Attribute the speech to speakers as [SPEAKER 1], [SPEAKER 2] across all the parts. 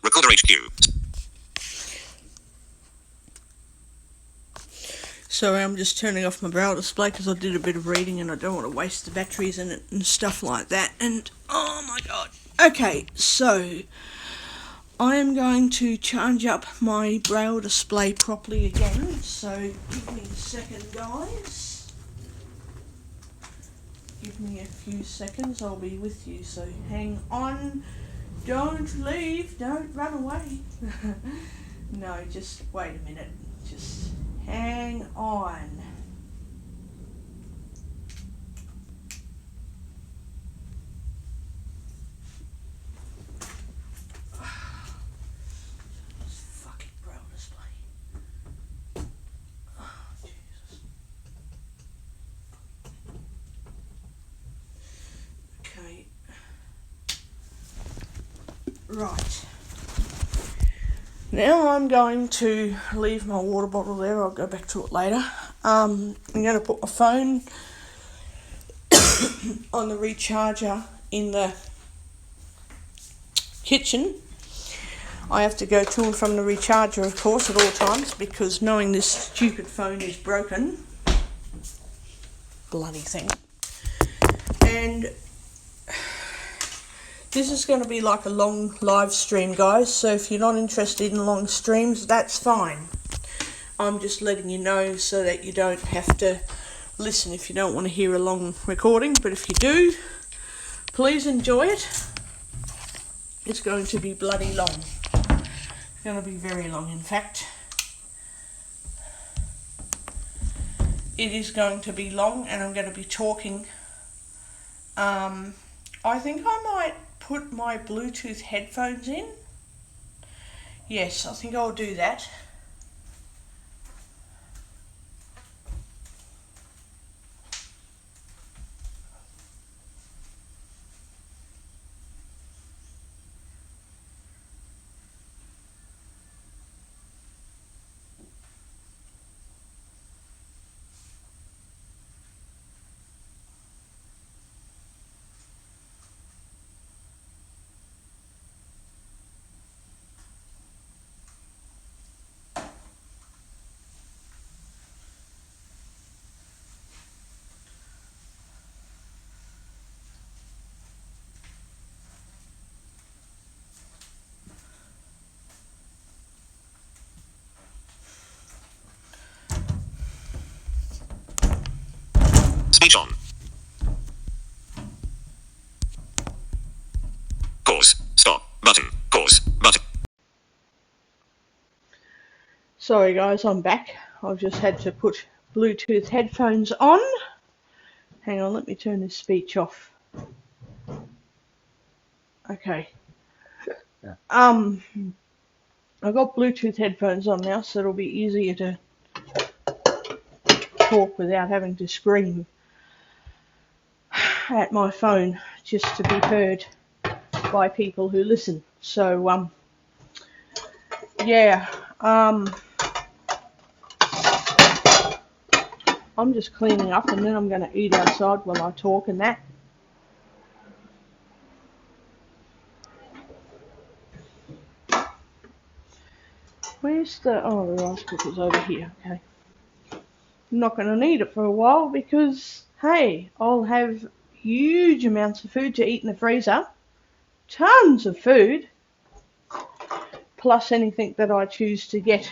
[SPEAKER 1] Recorder HQ. Sorry, I'm just turning off my braille display because I did a bit of reading and I don't want to waste the batteries in it and stuff like that. And oh my god. Okay, so I am going to charge up my braille display properly again. So give me a second, guys. Give me a few seconds, I'll be with you. So hang on. Don't leave, don't run away. No, just wait a minute. Just hang on. This fucking braille display. Oh, Jesus. Okay. Right. Now I'm going to leave my water bottle there. I'll go back to it later. I'm going to put my phone on the recharger in the kitchen. I have to go to and from the recharger, of course, at all times, because knowing this stupid phone is broken. Bloody thing. And this is going to be like a long live stream, guys, so if you're not interested in long streams, that's fine. I'm just letting you know so that you don't have to listen if you don't want to hear a long recording, but if you do, please enjoy it. It's going to be bloody long. It's going to be very long, in fact. It is going to be long, and I'm going to be talking. I think I might put my Bluetooth headphones in. Yes, I think I'll do that. Speech on. Pause. Stop. Button. Pause. Button. Sorry guys, I'm back. I've just had to put Bluetooth headphones on. Hang on, let me turn this speech off. Okay. I've got Bluetooth headphones on now, so it'll be easier to talk without having to scream at my phone just to be heard by people who listen. So yeah, I'm just cleaning up and then I'm going to eat outside while I talk and that. Where's the rice cooker's over here. Okay, I'm not going to need it for a while because hey, I'll have huge amounts of food to eat in the freezer, tons of food, plus anything that I choose to get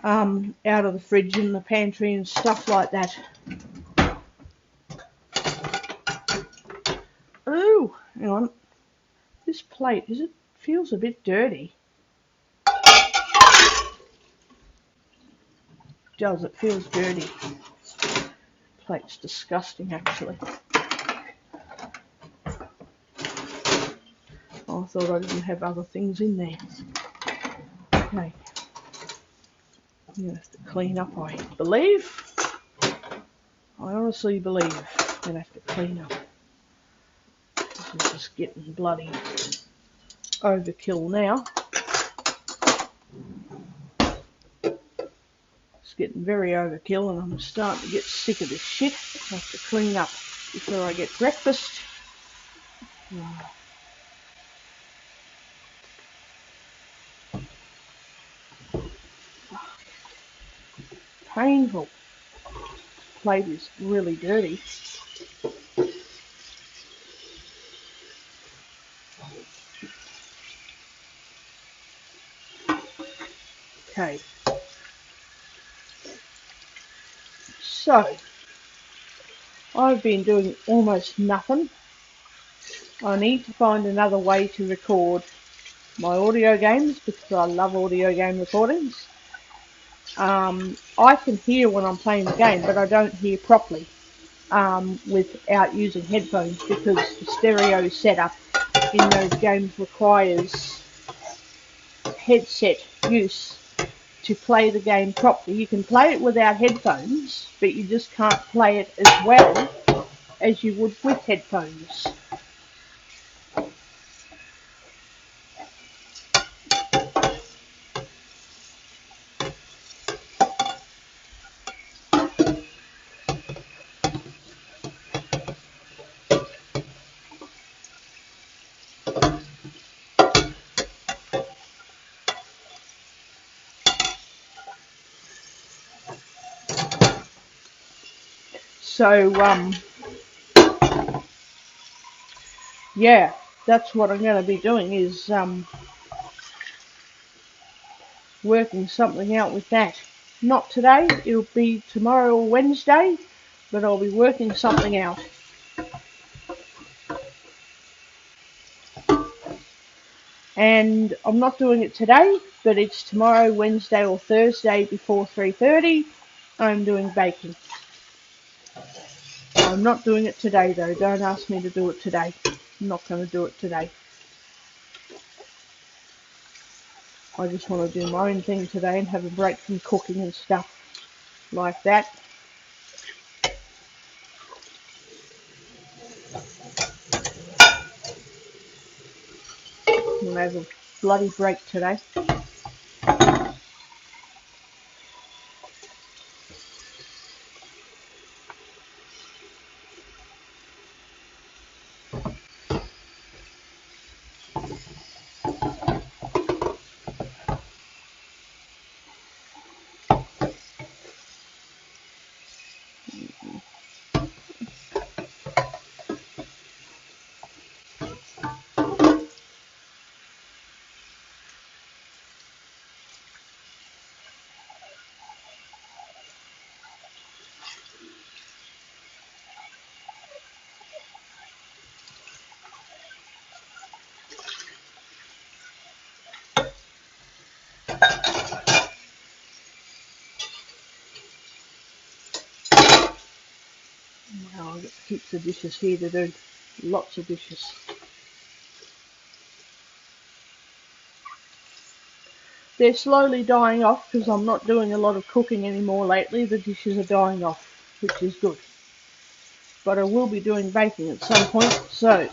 [SPEAKER 1] out of the fridge and the pantry and stuff like that. Oh, hang on. This plate, feels a bit dirty. It feels dirty. Plate's disgusting, actually. Oh, I thought I didn't have other things in there. Okay. I'm going to have to clean up, I believe. I honestly believe I'm going to have to clean up. This is just getting bloody overkill now. It's getting very overkill and I'm starting to get sick of this shit. I have to clean up before I get breakfast. painful. Plate is really dirty. Okay. So, I've been doing almost nothing. I need to find another way to record my audio games because I love audio game recordings. I can hear when I'm playing the game, but I don't hear properly without using headphones because the stereo setup in those games requires headset use to play the game properly. You can play it without headphones, but you just can't play it as well as you would with headphones. So, yeah, that's what I'm going to be doing is working something out with that. Not today, it'll be tomorrow or Wednesday, but I'll be working something out. And I'm not doing it today, but it's tomorrow, Wednesday or Thursday before 3:30. I'm doing baking. I'm not doing it today though. Don't ask me to do it today. I'm not going to do it today. I just want to do my own thing today and have a break from cooking and stuff like that. I'm going to have a bloody break today. Wow, I've got heaps of dishes here to do. Lots of dishes. They're slowly dying off because I'm not doing a lot of cooking anymore lately. The dishes are dying off, which is good. But I will be doing baking at some point, so.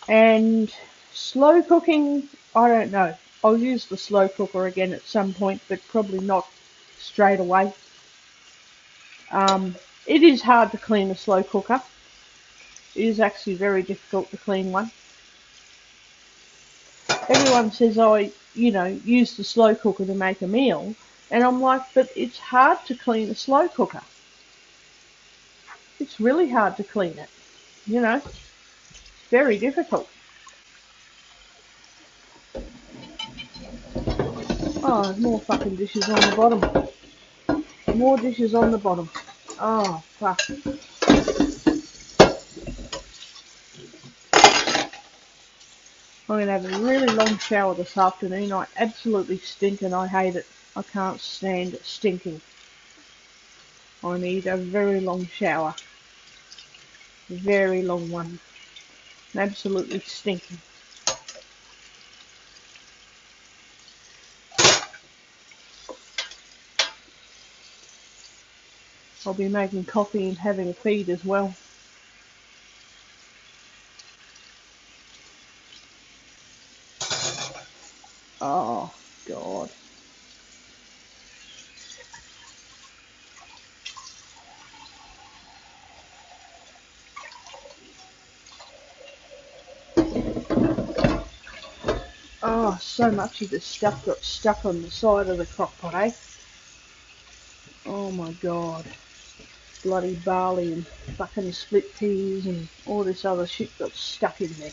[SPEAKER 1] And slow cooking, I don't know. I'll use the slow cooker again at some point, but probably not straight away. It is hard to clean a slow cooker. It is actually very difficult to clean one. Everyone says, oh, use the slow cooker to make a meal. And I'm like, but it's hard to clean a slow cooker. It's really hard to clean it. It's very difficult. Oh, more fucking dishes on the bottom. More dishes on the bottom. Oh, fuck. I'm going to have a really long shower this afternoon. I absolutely stink and I hate it. I can't stand stinking. I need a very long shower. A very long one. I'm absolutely stinking. I'll be making coffee and having a feed as well. Oh, God. Oh, so much of this stuff got stuck on the side of the crock pot, eh? Oh my god. Bloody barley and fucking split peas and all this other shit got stuck in there.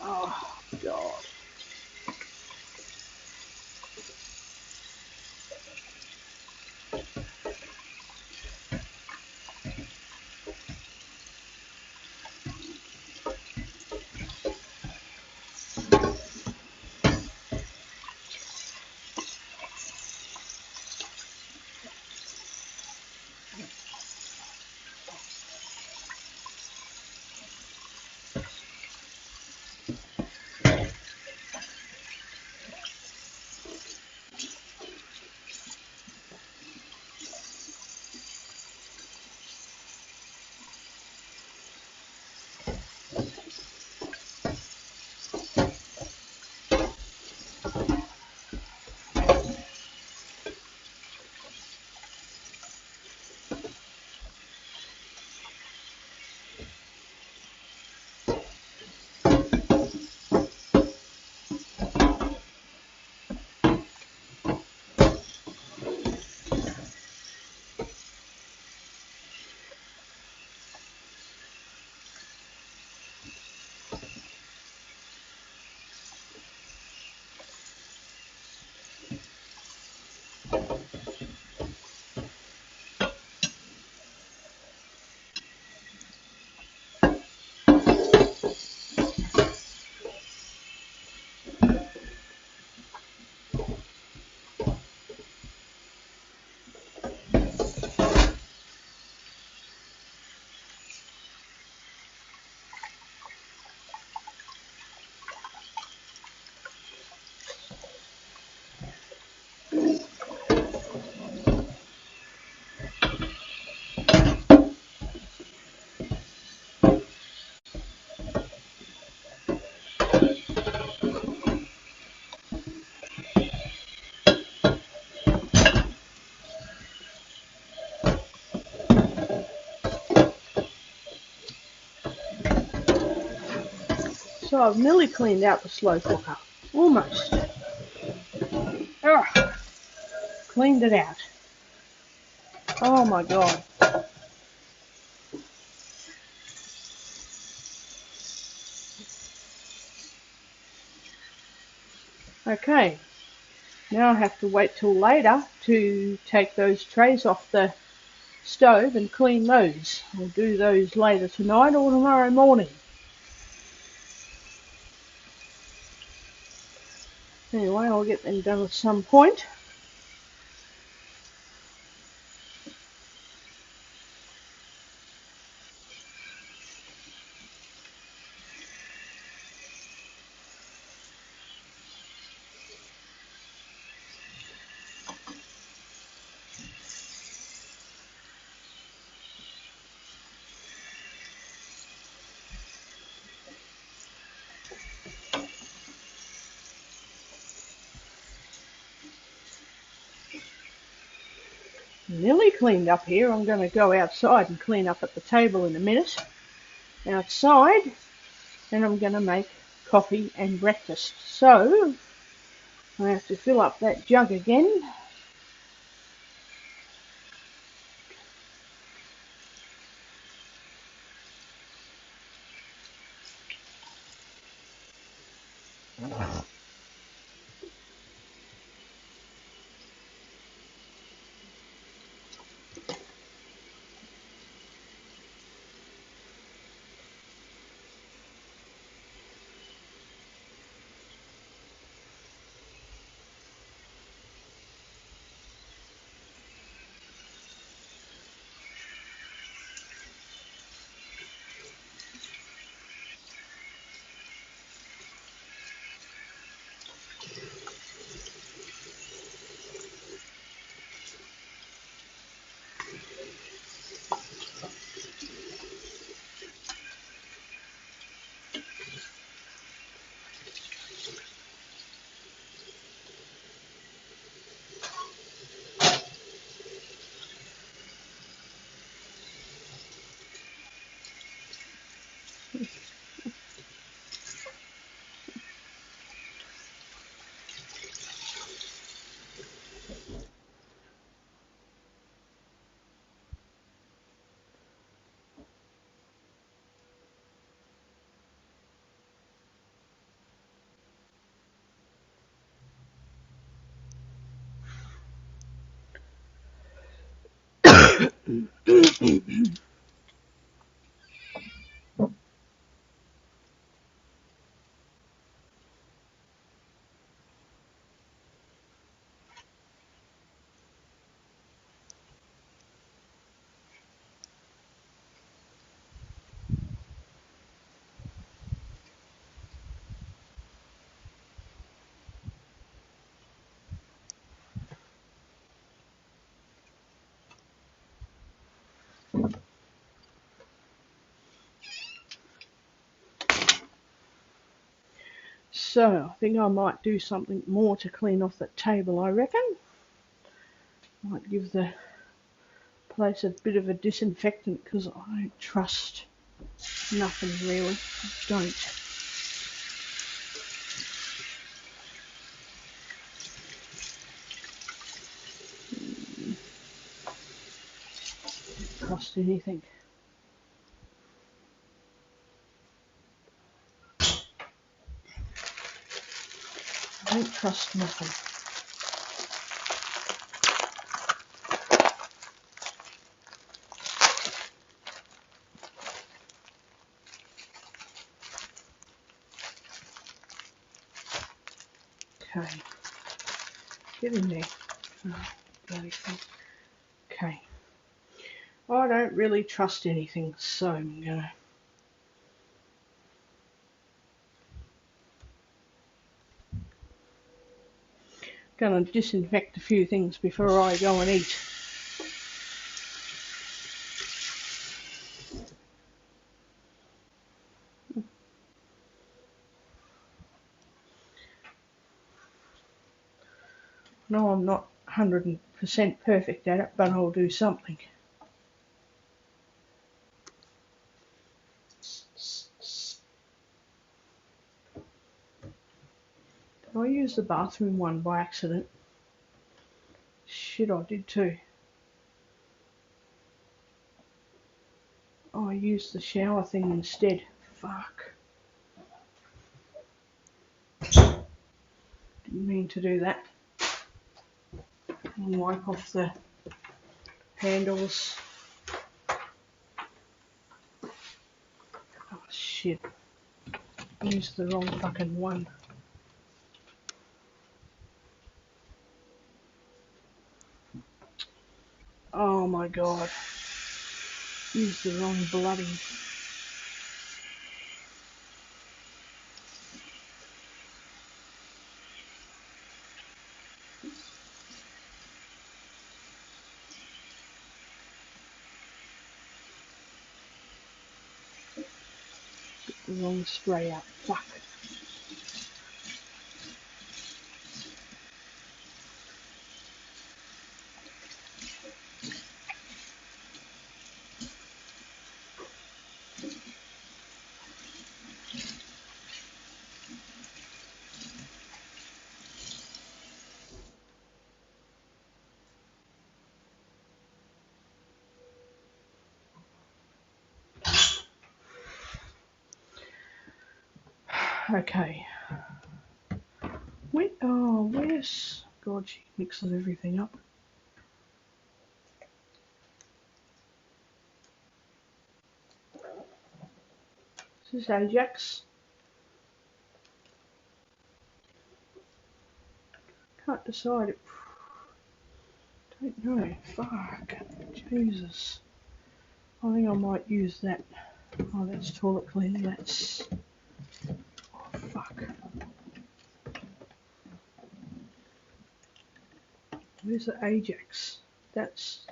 [SPEAKER 1] Oh god. So I've nearly cleaned out the slow cooker. Almost. Ugh. Cleaned it out. Oh my god. Okay. Now I have to wait till later to take those trays off the stove and clean those. I'll do those later tonight or tomorrow morning. Anyway, I'll get them done at some point. Nearly cleaned up here. I'm going to go outside and clean up at the table in a minute. Outside, and I'm going to make coffee and breakfast. So I have to fill up that jug again. So I think I might do something more to clean off that table, I reckon. Might give the place a bit of a disinfectant because I don't trust nothing really. I don't. Trust anything. I don't trust nothing. Okay. Get in there. Oh, bloody thing. Okay. I don't really trust anything, so I'm gonna disinfect a few things before I go and eat. No, I'm not 100% perfect at it, but I'll do something. Did I use the bathroom one by accident? Shit, I did too. Oh, I used the shower thing instead. Fuck. Didn't mean to do that. And wipe off the handles. Oh shit. Used the wrong fucking one. Oh my god. Used the wrong bloody. The wrong spray out. Fuck. Okay. Where's... God, she mixes everything up. Is this Ajax? Can't decide it. Don't know. Fuck. Jesus. I think I might use that. Oh, that's toilet cleaner. That's... Oh, fuck. Where's the Ajax? That's...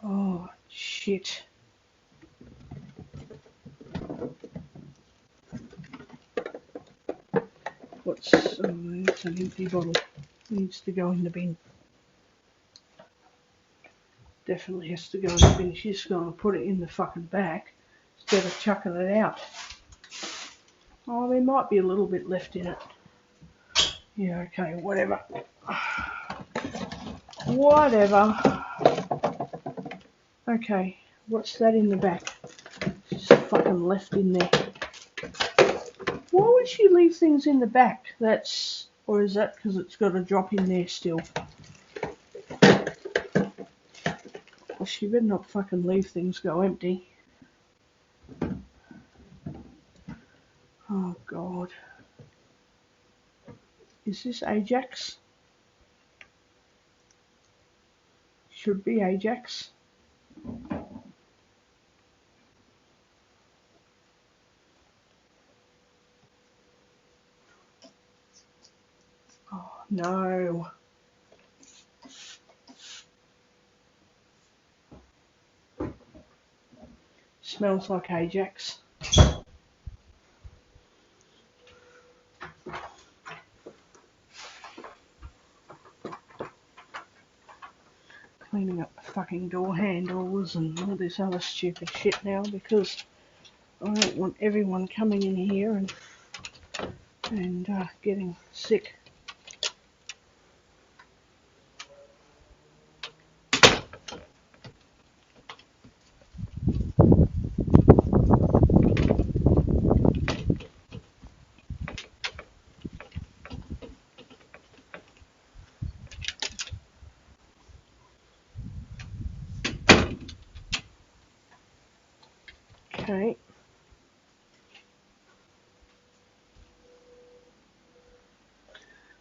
[SPEAKER 1] Oh, shit. What's... Oh, it's an empty bottle. Needs to go in the bin. Definitely has to go in the bin. She's going to put it in the fucking back instead of chucking it out. Oh, there might be a little bit left in it. Yeah, okay, whatever. Whatever. Okay, what's that in the back? She's fucking left in there. Why would she leave things in the back? That's... Or is that because it's got a drop in there still? Well, she better not fucking leave things go empty. Oh, God. Is this Ajax? Should be Ajax. Oh, no. Smells like Ajax. cleaning up the fucking door handles and all this other stupid shit now because I don't want everyone coming in here and getting sick. Okay.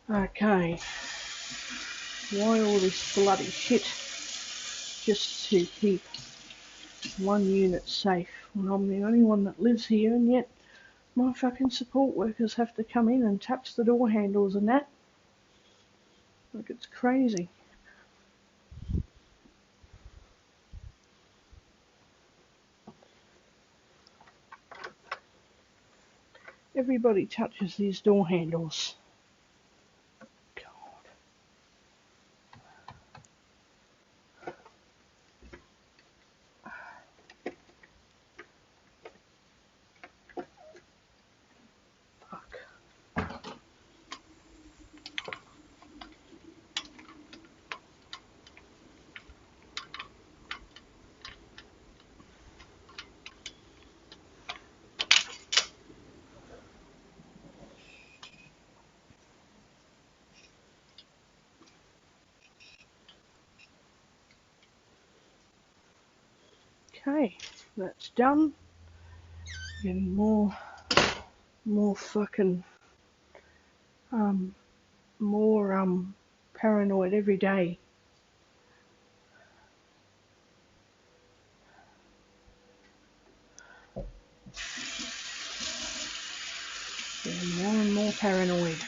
[SPEAKER 1] Okay. Why all this bloody shit just to keep one unit safe when I'm the only one that lives here, and yet my fucking support workers have to come in and touch the door handles and that? Like, it's crazy. Everybody touches these door handles. God. Fuck. Okay, that's done. Getting more fucking, more paranoid every day. Getting more and more paranoid.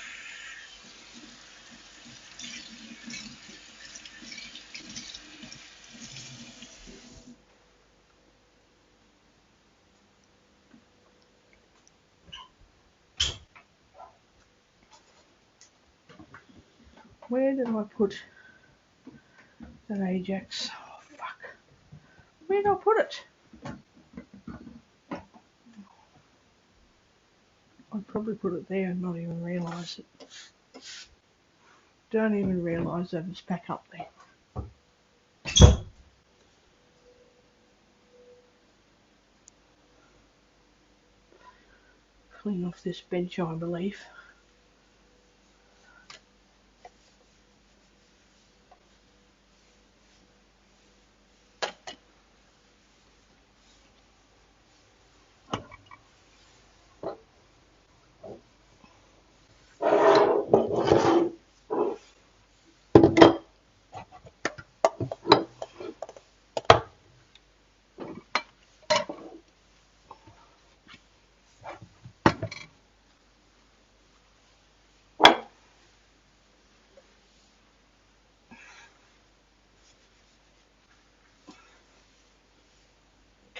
[SPEAKER 1] Where did I put that Ajax? Oh, fuck. Where did I put it? I'd probably put it there and not even realise it. Don't even realise that it's back up there. Clean off this bench, I believe.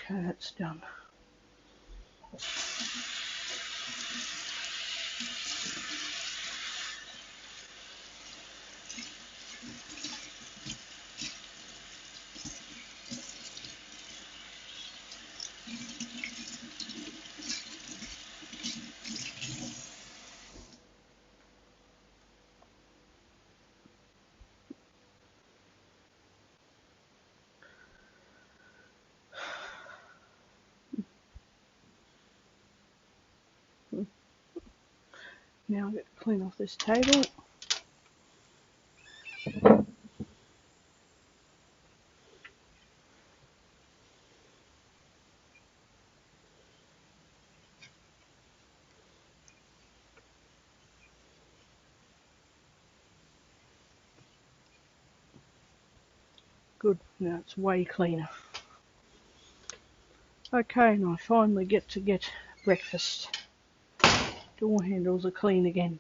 [SPEAKER 1] Okay, that's done. Now I've got to clean off this table. Good, now it's way cleaner. Okay, and I finally get breakfast. Door handles are clean again.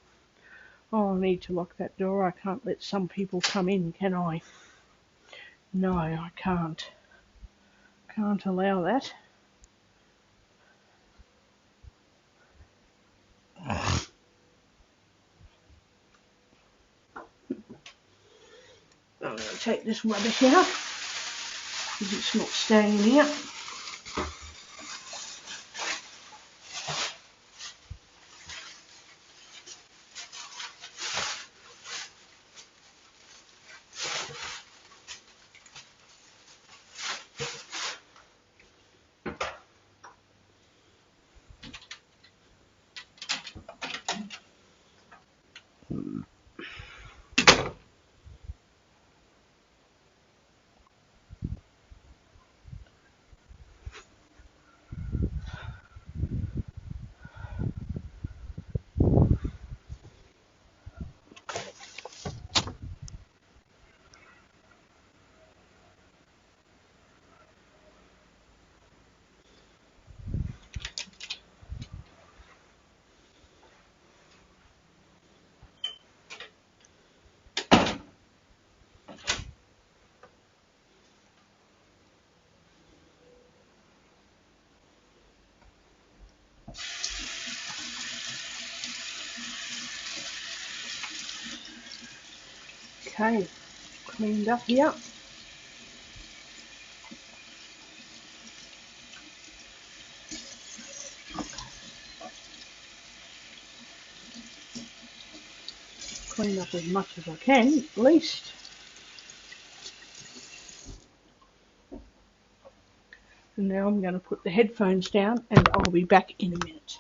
[SPEAKER 1] Oh, I need to lock that door. I can't let some people come in, can I? No, I can't. Can't allow that. I'm going to to take this rubbish out because it's not staying out. Okay, cleaned up here. Clean up as much as I can, at least. And now I'm going to put the headphones down and I'll be back in a minute.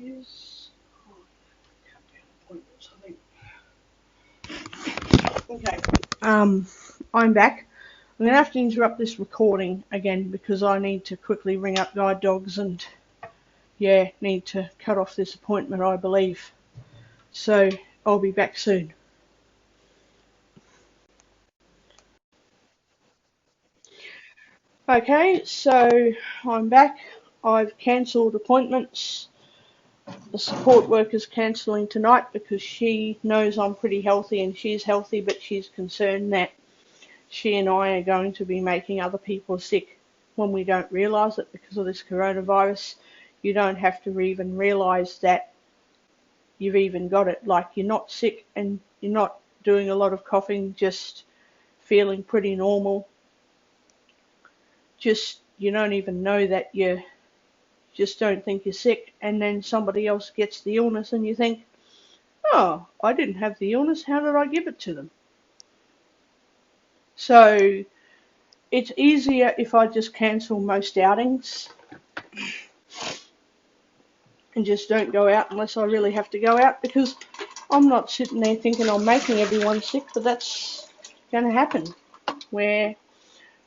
[SPEAKER 1] is. Oh, cut down appointments, I think. Okay. I'm back. I'm going to have to interrupt this recording again because I need to quickly ring up Guide Dogs and, yeah, need to cut off this appointment, I believe. So I'll be back soon. Okay, so I'm back. I've cancelled appointments. The support worker's cancelling tonight because she knows I'm pretty healthy and she's healthy, but she's concerned that she and I are going to be making other people sick when we don't realise it because of this coronavirus. You don't have to even realise that you've even got it. Like, you're not sick and you're not doing a lot of coughing, just feeling pretty normal. Just, you don't even know that you just don't think you're sick, and then somebody else gets the illness and you think, oh, I didn't have the illness, how did I give it to them? So it's easier if I just cancel most outings and just don't go out unless I really have to go out, because I'm not sitting there thinking I'm making everyone sick, but that's going to happen, where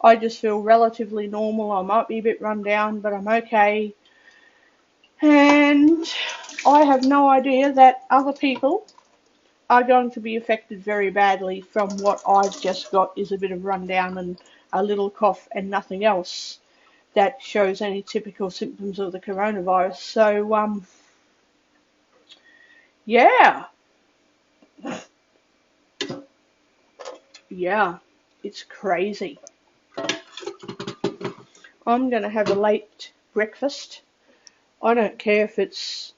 [SPEAKER 1] I just feel relatively normal. I might be a bit run down, but I'm okay. And I have no idea that other people are going to be affected very badly from what I've just got, is a bit of rundown and a little cough and nothing else that shows any typical symptoms of the coronavirus. So, yeah, it's crazy. I'm going to have a late breakfast. I don't care if it's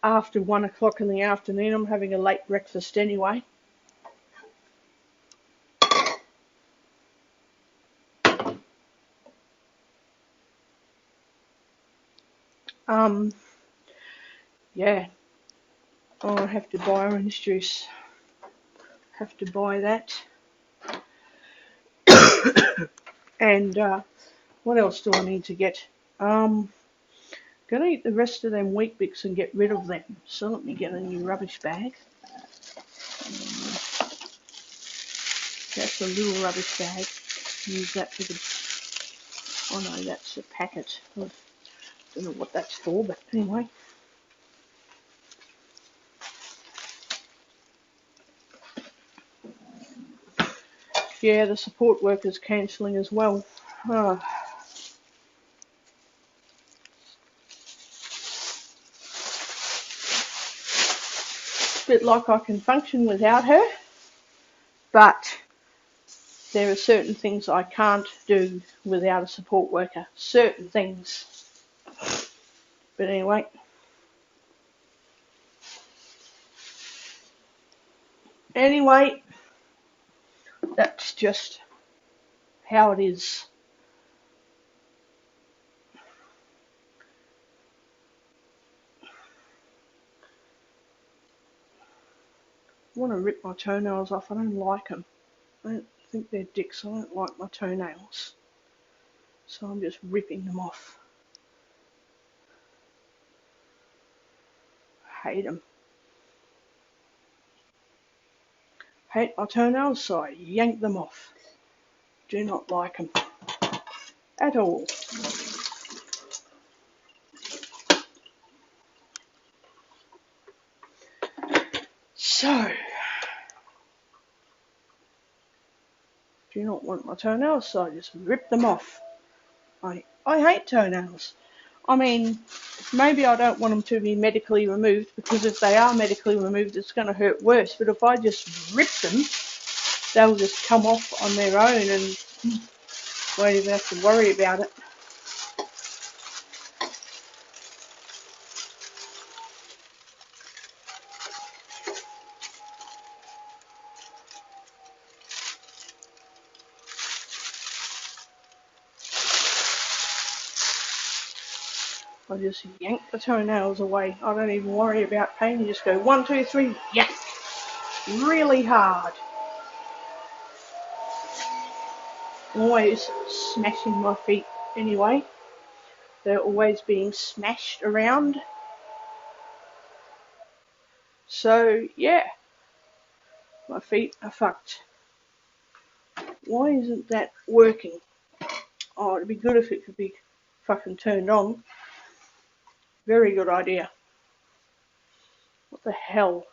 [SPEAKER 1] after 1 o'clock in the afternoon. I'm having a late breakfast anyway. Yeah, I have to buy orange juice. Have to buy that. And what else do I need to get? Gonna eat the rest of them Weet-Bix and get rid of them. So let me get a new rubbish bag. That's a little rubbish bag. Use that for the. Oh no, that's a packet. I don't know what that's for, but anyway. Yeah, the support worker's cancelling as well. Oh. Bit like I can function without her, but there are certain things I can't do without a support worker. Certain things. But anyway. Anyway, that's just how it is. I want to rip my toenails off. I don't like them. I don't think they're dicks. I don't like my toenails. So I'm just ripping them off. Hate them. Hate my toenails, so I yank them off. Do not like them at all. So, do not want my toenails, so I just rip them off. I hate toenails. I mean, maybe I don't want them to be medically removed, because if they are medically removed, it's going to hurt worse. But if I just rip them, they'll just come off on their own and won't even have to worry about it. I just yank the toenails away. I don't even worry about pain. You just go 1, 2, 3, yank. Really hard. Always smashing my feet anyway. They're always being smashed around. So, yeah, my feet are fucked. Why isn't that working? Oh, it'd be good if it could be fucking turned on. Very good idea. What the hell?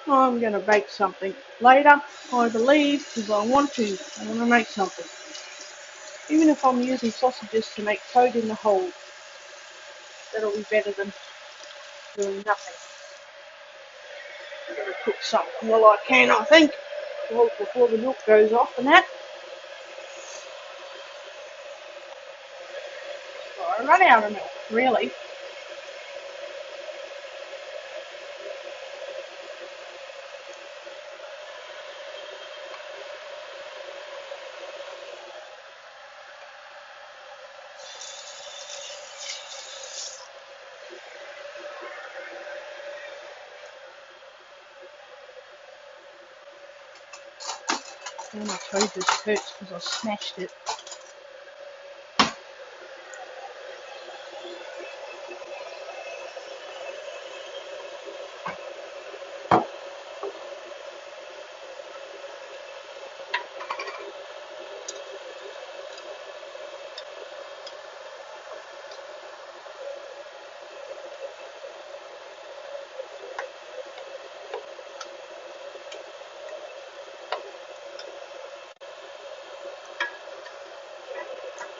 [SPEAKER 1] I'm going to bake something later, I believe, because I want to. I want to make something. Even if I'm using sausages to make toad in the hole, that'll be better than doing nothing. I'm going to cook something while I can, I think, before the milk goes off and that. So I run out of milk, really. Oh, my toe just hurts because I smashed it.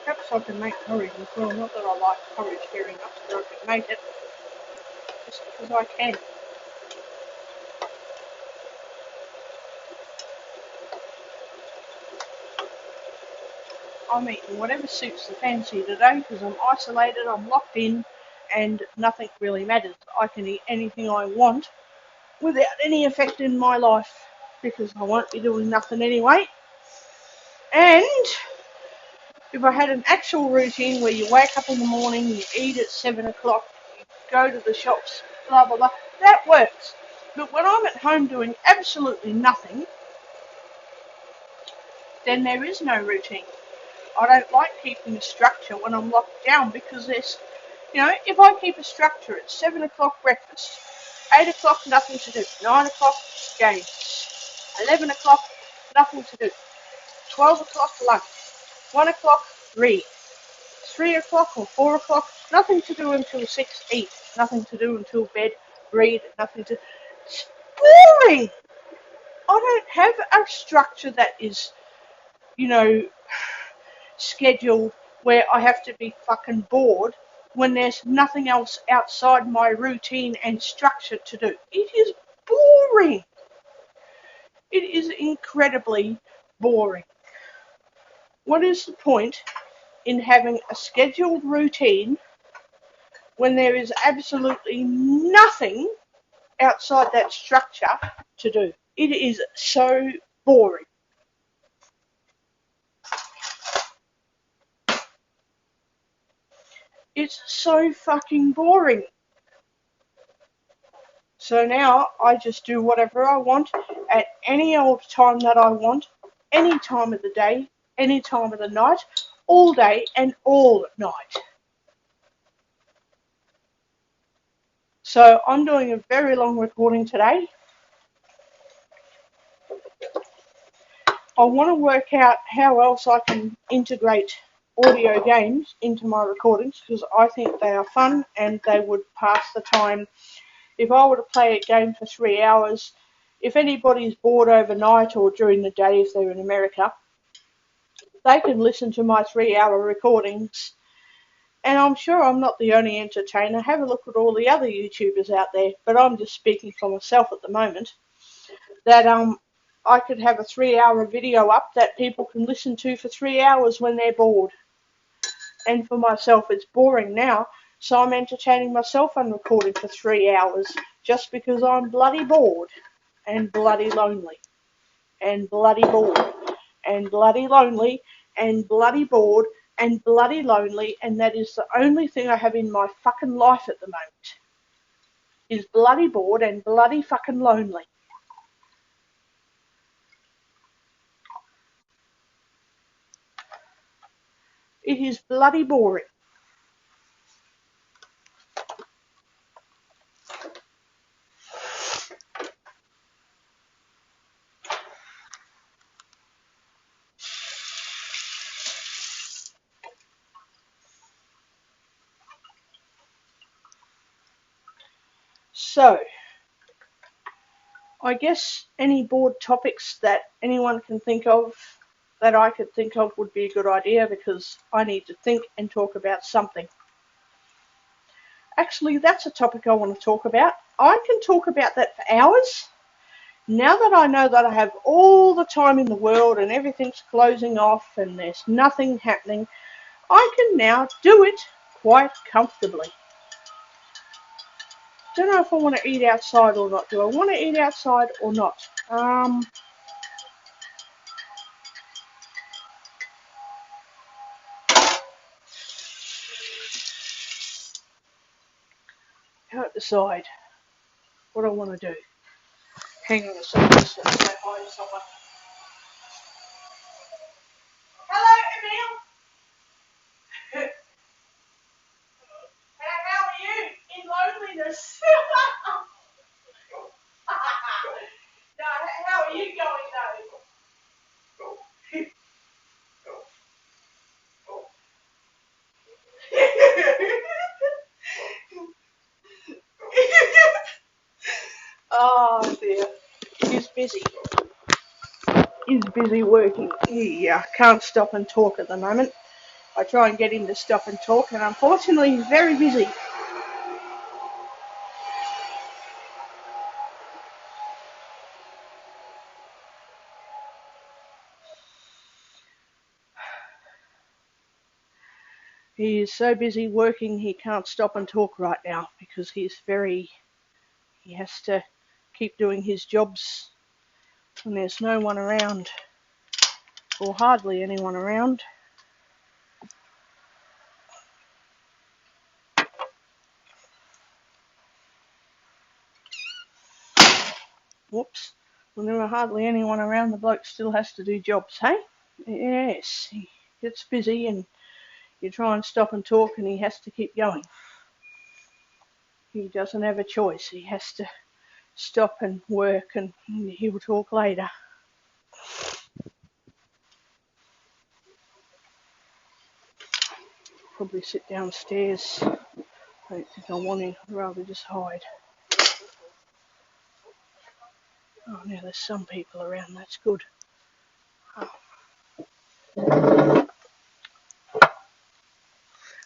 [SPEAKER 1] Perhaps I can make porridge as well. Not that I like porridge very much, but I can make it just because I can. I'm eating whatever suits the fancy today because I'm isolated, I'm locked in, and nothing really matters. I can eat anything I want without any effect in my life because I won't be doing nothing anyway. And if I had an actual routine where you wake up in the morning, you eat at 7 o'clock, you go to the shops, blah, blah, blah, that works. But when I'm at home doing absolutely nothing, then there is no routine. I don't like keeping a structure when I'm locked down because there's, if I keep a structure at 7 o'clock breakfast, 8 o'clock nothing to do, 9 o'clock games, 11 o'clock nothing to do, 12 o'clock lunch, 1 o'clock read, 3 o'clock or 4 o'clock nothing to do until 6, eat, nothing to do until bed, read, nothing to. It's boring. I don't have a structure that is, schedule where I have to be fucking bored when there's nothing else outside my routine and structure to do. It is boring. It is incredibly boring. What is the point in having a scheduled routine when there is absolutely nothing outside that structure to do? It is so boring. It's so fucking boring. So now I just do whatever I want at any old time that I want, any time of the day, any time of the night, all day and all night. So I'm doing a very long recording today. I want to work out how else I can integrate audio games into my recordings because I think they are fun and they would pass the time. If I were to play a game for 3 hours, if anybody's bored overnight or during the day if they're in America, they can listen to my 3-hour recordings. And I'm sure I'm not the only entertainer. Have a look at all the other YouTubers out there, but I'm just speaking for myself at the moment. That I could have a 3-hour video up that people can listen to for 3 hours when they're bored. And for myself, it's boring now, so I'm entertaining myself and recording for 3 hours just because I'm bloody bored and bloody lonely and bloody bored and bloody lonely and bloody bored and bloody lonely, and that is the only thing I have in my fucking life at the moment. Is bloody bored and bloody fucking lonely. It is bloody boring. So, I guess any board topics that anyone can think of, that I could think of, would be a good idea, because I need to think and talk about something. Actually, that's a topic I want to talk about. I can talk about that for hours. Now that I know that I have all the time in the world and everything's closing off and there's nothing happening, I can now do it quite comfortably. Don't know if I want to eat outside or not. Do I want to eat outside or not? Can't decide what I want to do. Hang on a second, just want to say hi to someone. Hello, Emil. How are you? In loneliness. No, how are you going though? Oh dear. He's busy. He's busy working. He can't stop and talk at the moment. I try and get him to stop and talk, and unfortunately he's very busy. He is so busy working he can't stop and talk right now, because he has to keep doing his jobs when there's no one around, or hardly anyone around. Whoops. When there are hardly anyone around, the bloke still has to do jobs, hey? Yes, he gets busy and you try and stop and talk and he has to keep going. He doesn't have a choice. He has to stop and work, and he'll talk later. Probably sit downstairs. I don't think I want to. I'd rather just hide. Oh, now there's some people around. That's good. Oh.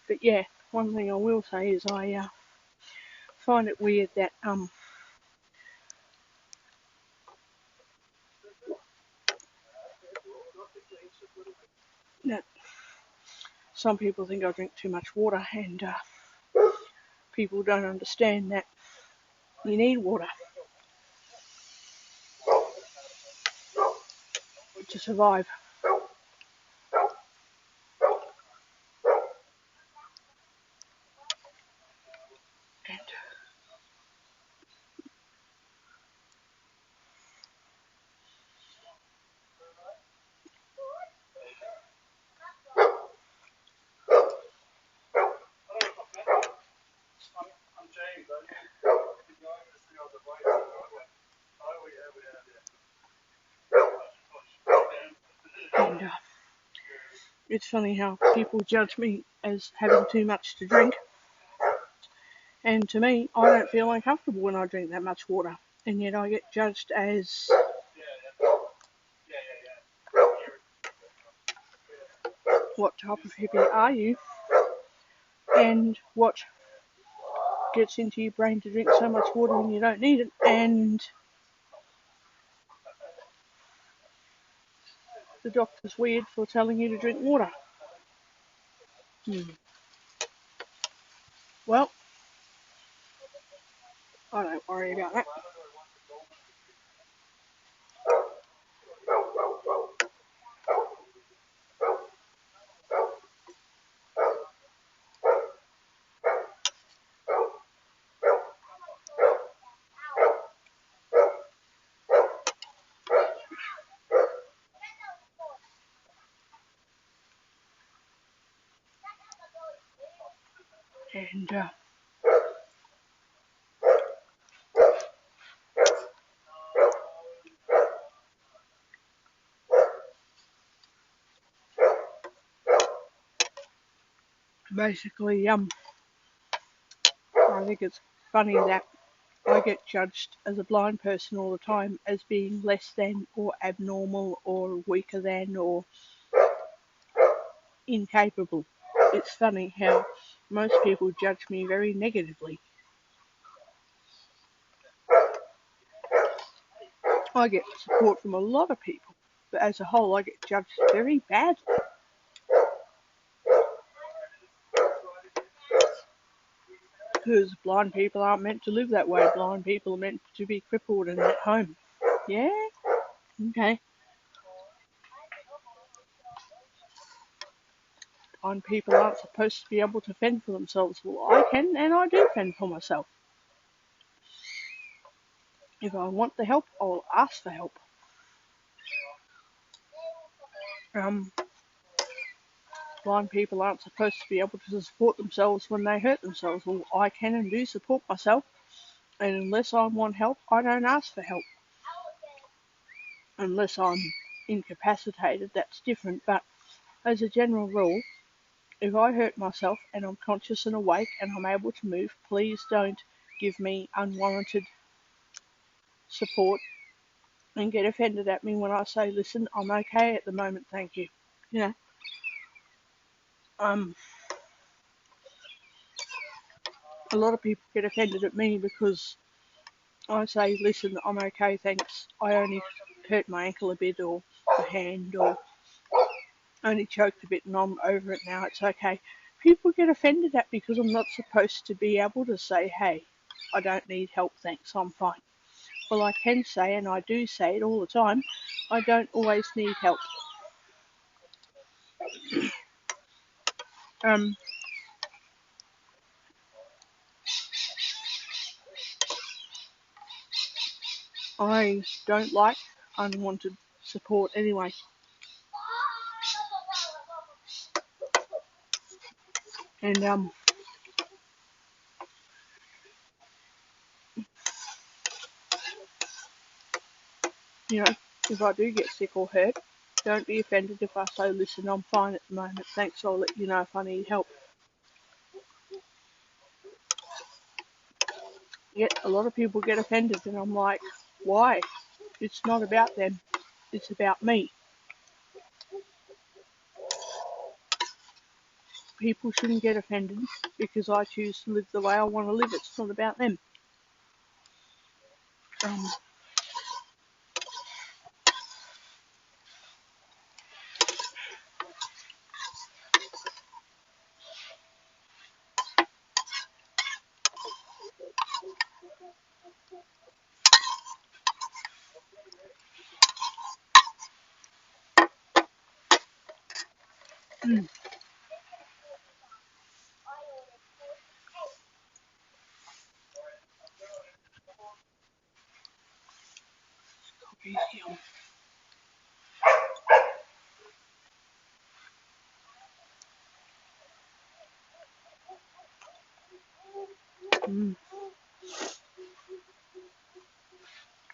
[SPEAKER 1] But yeah, one thing I will say is I find it weird that that some people think I drink too much water, and people don't understand that you need water to survive. And And it's funny how people judge me as having too much to drink. And to me, I don't feel uncomfortable when I drink that much water. And yet I get judged as, what type of hippie are you? And what gets into your brain to drink so much water when you don't need it? And the doctor's weird for telling you to drink water. Well, I don't worry about that. And basically, I think it's funny that I get judged as a blind person all the time as being less than or abnormal or weaker than or incapable. It's funny how most people judge me very negatively. I get support from a lot of people, but as a whole I get judged very badly. Because blind people aren't meant to live that way. Blind people are meant to be crippled and at home. Yeah? Okay. Blind people aren't supposed to be able to fend for themselves. Well, I can, and I do fend for myself. If I want the help, I'll ask for help. Blind people aren't supposed to be able to support themselves when they hurt themselves. Well, I can and do support myself, and unless I want help, I don't ask for help. Unless I'm incapacitated, that's different, but as a general rule, if I hurt myself and I'm conscious and awake and I'm able to move, please don't give me unwarranted support and get offended at me when I say, listen, I'm okay at the moment, thank you. You know, a lot of people get offended at me because I say, listen, I'm okay, thanks. I only hurt my ankle a bit or the hand or only choked a bit and I'm over it now, it's okay. People get offended at because I'm not supposed to be able to say, hey, I don't need help, thanks, I'm fine. Well, I can say, and I do say it all the time, I don't always need help. I don't like unwanted support anyway. And, you know, if I do get sick or hurt, don't be offended if I say, listen, I'm fine at the moment, thanks, I'll let you know if I need help. Yet a lot of people get offended and I'm like, why? It's not about them, it's about me. People shouldn't get offended because I choose to live the way I want to live. It's not about them.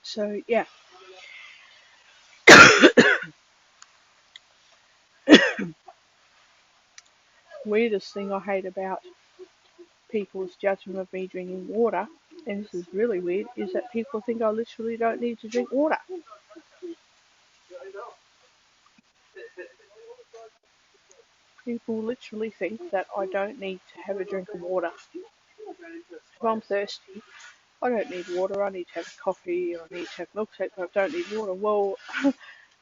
[SPEAKER 1] So, yeah. Weirdest thing I hate about people's judgment of me drinking water, and this is really weird, is that people think I literally don't need to drink water. People literally think that I don't need to have a drink of water. If I'm thirsty, I don't need water, I need to have coffee, or I need to have milkshake, but I don't need water. Well,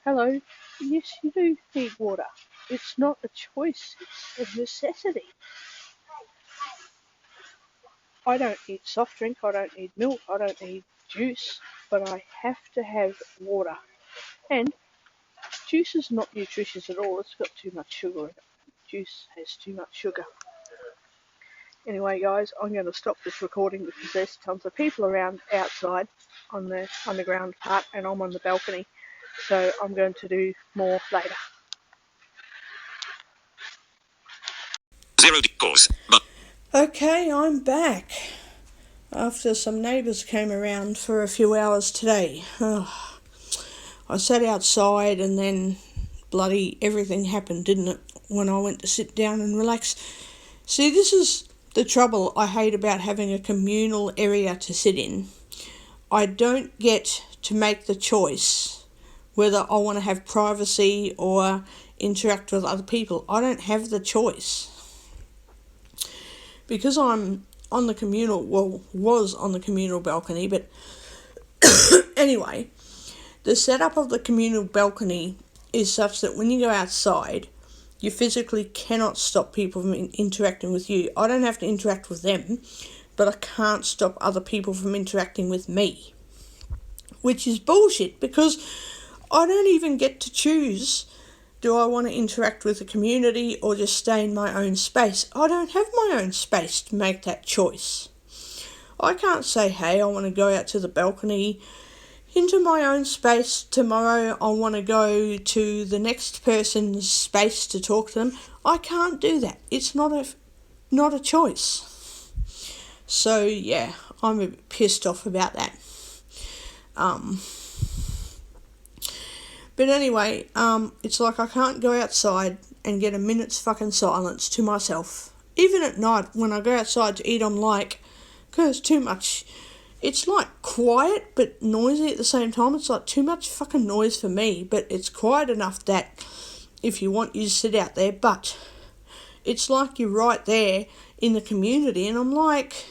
[SPEAKER 1] hello, yes you do need water. It's not a choice, it's a necessity. I don't need soft drink, I don't need milk, I don't need juice, but I have to have water. And juice is not nutritious at all, it's got too much sugar in it. Juice has too much sugar. Anyway, guys, I'm going to stop this recording because there's tons of people around outside on the underground part and I'm on the balcony. So I'm going to do more later.
[SPEAKER 2] Zero course. But
[SPEAKER 1] Okay, I'm back. After some neighbours came around for a few hours today. I sat outside and then bloody everything happened, didn't it? When I went to sit down and relax. See, this is the trouble I hate about having a communal area to sit in. I don't get to make the choice whether I want to have privacy or interact with other people. I don't have the choice. Because I'm on the communal, was on the communal balcony, but anyway, the setup of the communal balcony is such that when you go outside, you physically cannot stop people from interacting with you. I don't have to interact with them, but I can't stop other people from interacting with me. Which is bullshit, because I don't even get to choose, do I want to interact with the community or just stay in my own space? I don't have my own space to make that choice. I can't say, hey, I want to go out to the balcony into my own space. Tomorrow I want to go to the next person's space to talk to them. I can't do that. It's not a choice. So yeah, I'm a bit pissed off about that. But anyway, it's like I can't go outside and get a minute's fucking silence to myself. Even at night when I go outside to eat, I'm like, because it's too much. It's like quiet but noisy at the same time. It's like too much fucking noise for me, but it's quiet enough that if you want, you sit out there. But it's like you're right there in the community, and I'm like,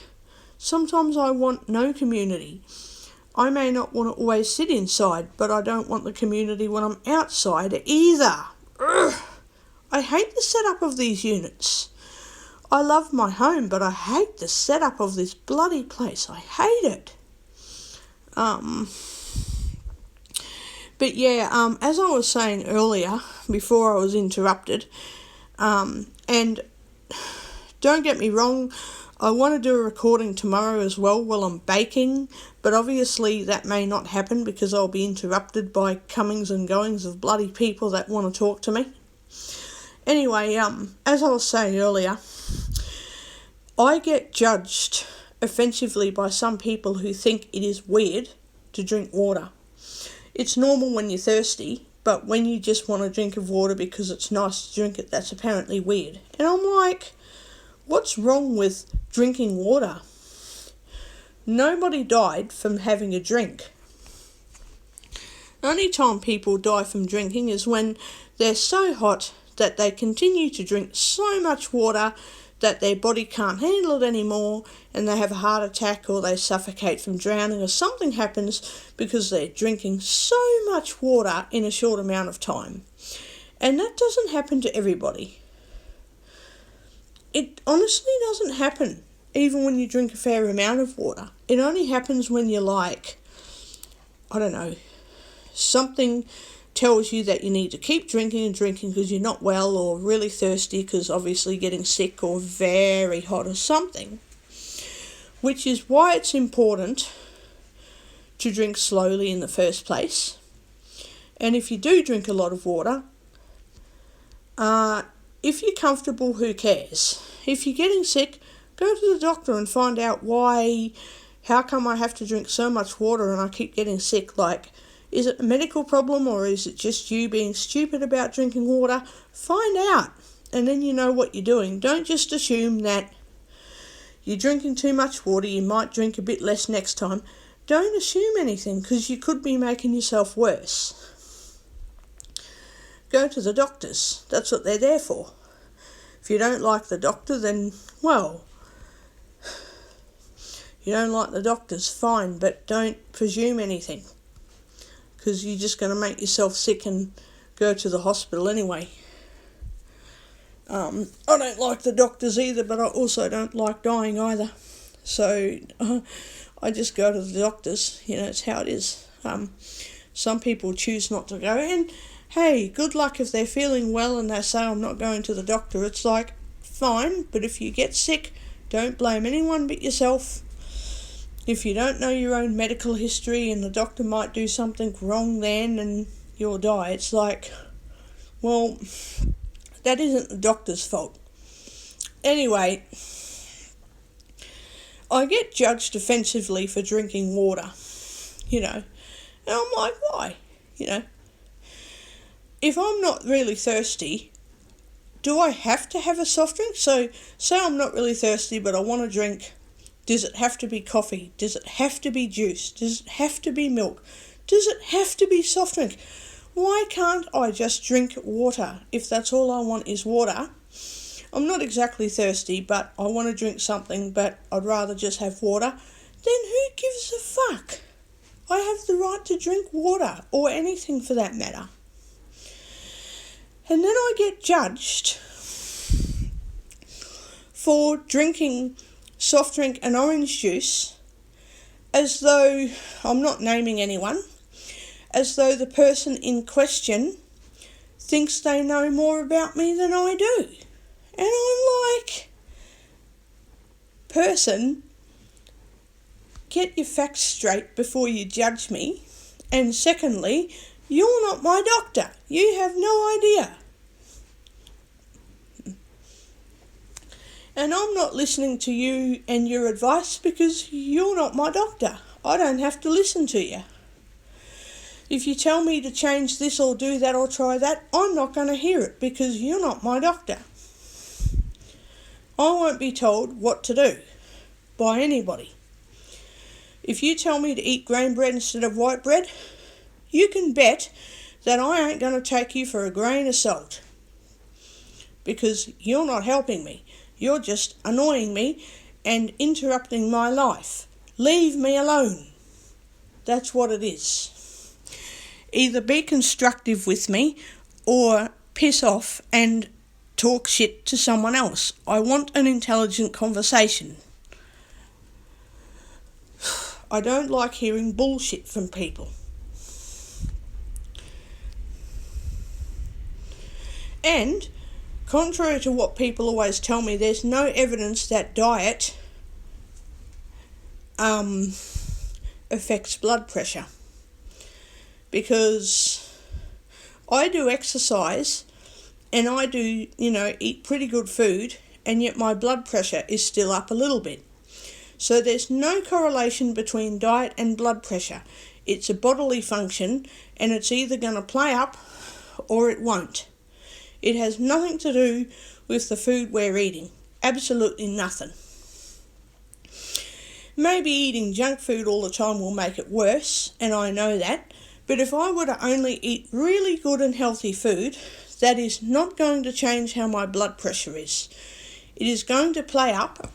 [SPEAKER 1] sometimes I want no community. I may not want to always sit inside, but I don't want the community when I'm outside either. Ugh. I hate the setup of these units. I love my home, but I hate the setup of this bloody place. I hate it. But yeah, as I was saying earlier, before I was interrupted, and don't get me wrong, I want to do a recording tomorrow as well while I'm baking, but obviously that may not happen because I'll be interrupted by comings and goings of bloody people that want to talk to me. Anyway, as I was saying earlier, I get judged offensively by some people who think it is weird to drink water. It's normal when you're thirsty, but when you just want a drink of water because it's nice to drink it, that's apparently weird. And I'm like, what's wrong with drinking water? Nobody died from having a drink. The only time people die from drinking is when they're so hot that they continue to drink so much water that their body can't handle it anymore and they have a heart attack or they suffocate from drowning or something happens because they're drinking so much water in a short amount of time. And that doesn't happen to everybody. It honestly doesn't happen even when you drink a fair amount of water. It only happens when you're like, I don't know, something tells you that you need to keep drinking and drinking because you're not well or really thirsty because obviously getting sick or very hot or something. Which is why it's important to drink slowly in the first place. And if you do drink a lot of water, if you're comfortable, who cares? If you're getting sick, go to the doctor and find out why, how come I have to drink so much water and I keep getting sick. Like, is it a medical problem or is it just you being stupid about drinking water? Find out, and then you know what you're doing. Don't just assume that you're drinking too much water, you might drink a bit less next time. Don't assume anything because you could be making yourself worse. Go to the doctors. That's what they're there for. If you don't like the doctor, then, well, you don't like the doctors, fine, but don't presume anything because you're just going to make yourself sick and go to the hospital anyway. I don't like the doctors either, but I also don't like dying either. So I just go to the doctors. You know, it's how it is. Some people choose not to go, and hey, good luck if they're feeling well and they say, I'm not going to the doctor. It's like, fine, but if you get sick, don't blame anyone but yourself. If you don't know your own medical history and the doctor might do something wrong then and you'll die, it's like, well, that isn't the doctor's fault. Anyway, I get judged offensively for drinking water, and I'm like, why? If I'm not really thirsty, do I have to have a soft drink? So, say I'm not really thirsty, but I want to drink. Does it have to be coffee? Does it have to be juice? Does it have to be milk? Does it have to be soft drink? Why can't I just drink water if that's all I want is water? I'm not exactly thirsty, but I want to drink something, but I'd rather just have water. Then who gives a fuck? I have the right to drink water, or anything for that matter. And then I get judged for drinking soft drink and orange juice as though, I'm not naming anyone, as though the person in question thinks they know more about me than I do. And I'm like, person, get your facts straight before you judge me. And secondly, you're not my doctor. You have no idea. And I'm not listening to you and your advice because you're not my doctor. I don't have to listen to you. If you tell me to change this or do that or try that, I'm not going to hear it because you're not my doctor. I won't be told what to do by anybody. If you tell me to eat grain bread instead of white bread, you can bet that I ain't going to take you for a grain of salt because you're not helping me. You're just annoying me and interrupting my life. Leave me alone. That's what it is. Either be constructive with me or piss off and talk shit to someone else. I want an intelligent conversation. I don't like hearing bullshit from people. And contrary to what people always tell me, there's no evidence that diet affects blood pressure. Because I do exercise and I do, eat pretty good food, and yet my blood pressure is still up a little bit. So there's no correlation between diet and blood pressure. It's a bodily function, and it's either going to play up or it won't. It has nothing to do with the food we're eating. Absolutely nothing. Maybe eating junk food all the time will make it worse, and I know that. But if I were to only eat really good and healthy food, that is not going to change how my blood pressure is. It is going to play up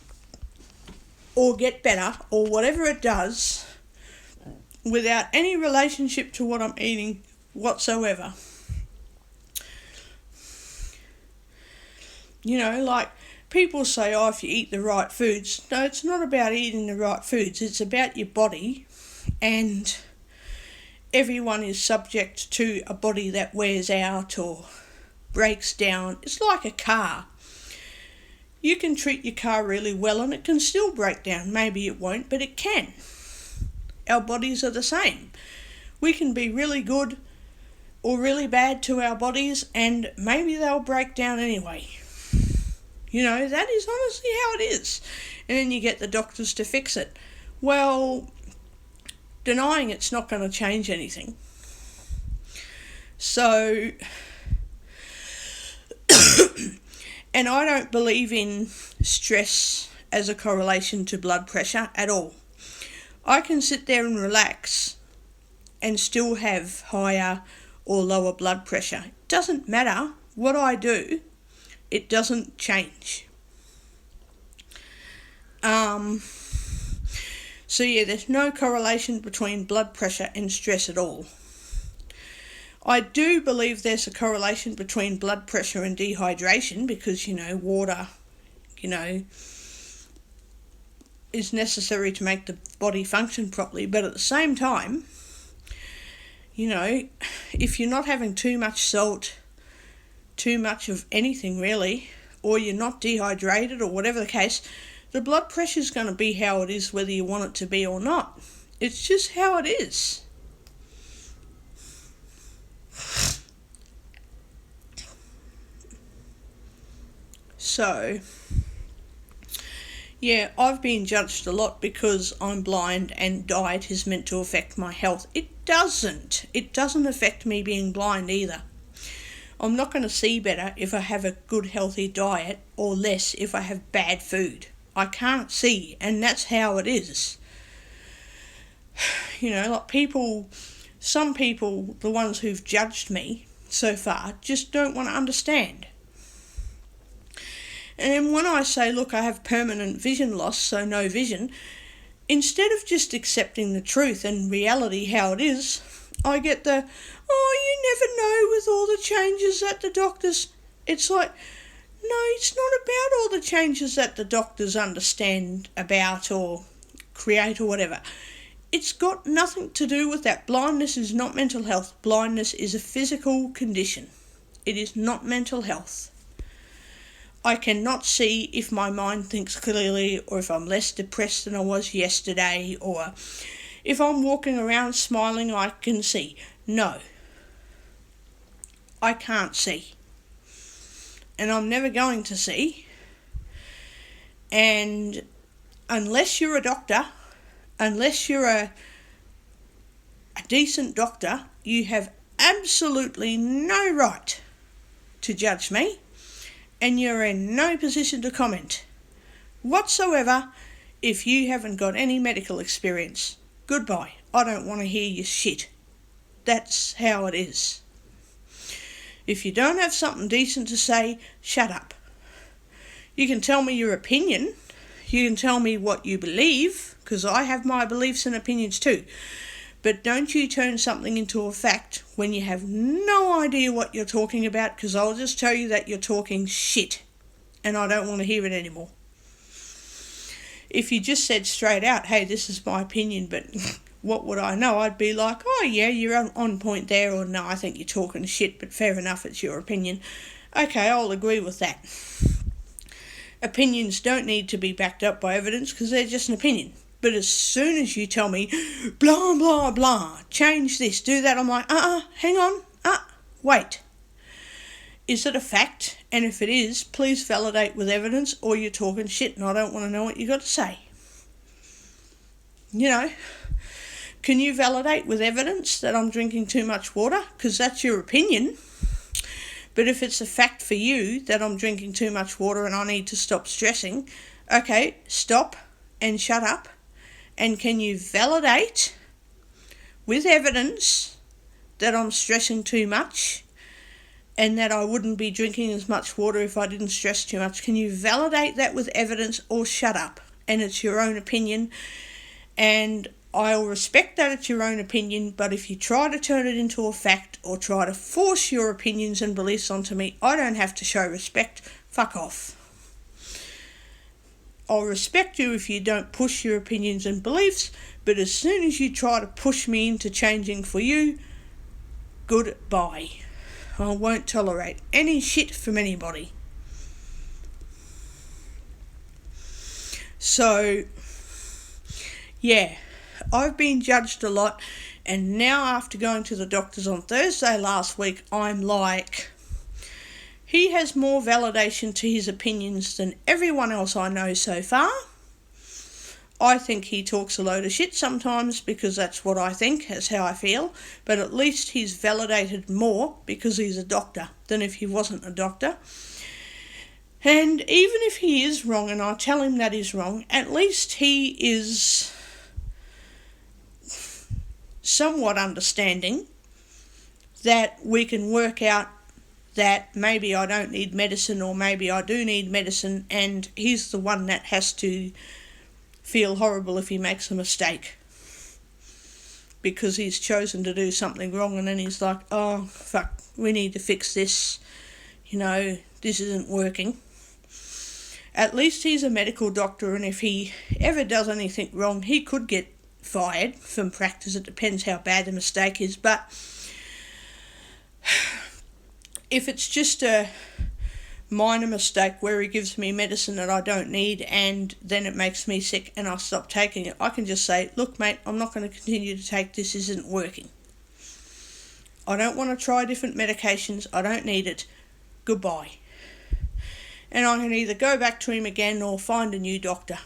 [SPEAKER 1] or get better or whatever it does without any relationship to what I'm eating whatsoever. Like people say, if you eat the right foods. No, it's not about eating the right foods. It's about your body, and everyone is subject to a body that wears out or breaks down. It's like a car. You can treat your car really well and it can still break down. Maybe it won't, but it can. Our bodies are the same. We can be really good or really bad to our bodies, and maybe they'll break down anyway. That is honestly how it is. And then you get the doctors to fix it. Well, denying it's not going to change anything. So, and I don't believe in stress as a correlation to blood pressure at all. I can sit there and relax and still have higher or lower blood pressure. It doesn't matter what I do. It doesn't change. So there's no correlation between blood pressure and stress at all. I do believe there's a correlation between blood pressure and dehydration because, water, is necessary to make the body function properly. But at the same time, if you're not having too much salt, too much of anything really, or you're not dehydrated or whatever the case, the blood pressure is going to be how it is whether you want it to be or not. It's just how it is. So, Yeah, I've been judged a lot because I'm blind and diet is meant to affect my health. It doesn't. It doesn't affect me being blind either. I'm not going to see better if I have a good healthy diet or less if I have bad food. I can't see, and that's how it is. You know, like some people, the ones who've judged me so far, just don't want to understand. And when I say, look, I have permanent vision loss, so no vision, instead of just accepting the truth and reality how it is, I get the, you never know with all the changes that the doctors... It's like, no, it's not about all the changes that the doctors understand about or create or whatever. It's got nothing to do with that. Blindness is not mental health. Blindness is a physical condition. It is not mental health. I cannot see if my mind thinks clearly or if I'm less depressed than I was yesterday or if I'm walking around smiling I can see. No. I can't see. And I'm never going to see. And unless you're a doctor, unless you're a decent doctor, you have absolutely no right to judge me, and you're in no position to comment whatsoever if you haven't got any medical experience. Goodbye. I don't want to hear your shit. That's how it is. If you don't have something decent to say, shut up. You can tell me your opinion. You can tell me what you believe, because I have my beliefs and opinions too. But don't you turn something into a fact when you have no idea what you're talking about, because I'll just tell you that you're talking shit, and I don't want to hear it anymore. If you just said straight out, hey, this is my opinion, but what would I know? I'd be like, oh yeah, you're on point there, or no, I think you're talking shit, but fair enough, it's your opinion. Okay, I'll agree with that. Opinions don't need to be backed up by evidence because they're just an opinion. But as soon as you tell me, blah, blah, blah, change this, do that, I'm like, hang on, wait. Is it a fact? And if it is, please validate with evidence or you're talking shit and I don't want to know what you got to say. You know, can you validate with evidence that I'm drinking too much water? Because that's your opinion. But if it's a fact for you that I'm drinking too much water and I need to stop stressing, okay, stop and shut up. And can you validate with evidence that I'm stressing too much and that I wouldn't be drinking as much water if I didn't stress too much? Can you validate that with evidence or shut up? And it's your own opinion. And I'll respect that it's your own opinion, but if you try to turn it into a fact or try to force your opinions and beliefs onto me, I don't have to show respect. Fuck off. I'll respect you if you don't push your opinions and beliefs, but as soon as you try to push me into changing for you, goodbye. I won't tolerate any shit from anybody. So, yeah, I've been judged a lot, and now after going to the doctors on Thursday last week, I'm like, he has more validation to his opinions than everyone else I know so far. I think he talks a load of shit sometimes because that's what I think, that's how I feel, but at least he's validated more because he's a doctor than if he wasn't a doctor. And even if he is wrong and I tell him that he's wrong, at least he is somewhat understanding that we can work out that maybe I don't need medicine or maybe I do need medicine, and he's the one that has to feel horrible if he makes a mistake because he's chosen to do something wrong, and then he's like, oh fuck, we need to fix this, this isn't working. At least he's a medical doctor, and if he ever does anything wrong, he could get fired from practice. It depends how bad the mistake is, but if it's just a minor mistake where he gives me medicine that I don't need and then it makes me sick and I stop taking it, I can just say, look mate, I'm not going to continue to take this, isn't working. I don't want to try different medications, I don't need it. Goodbye. and I can either go back to him again or find a new doctor.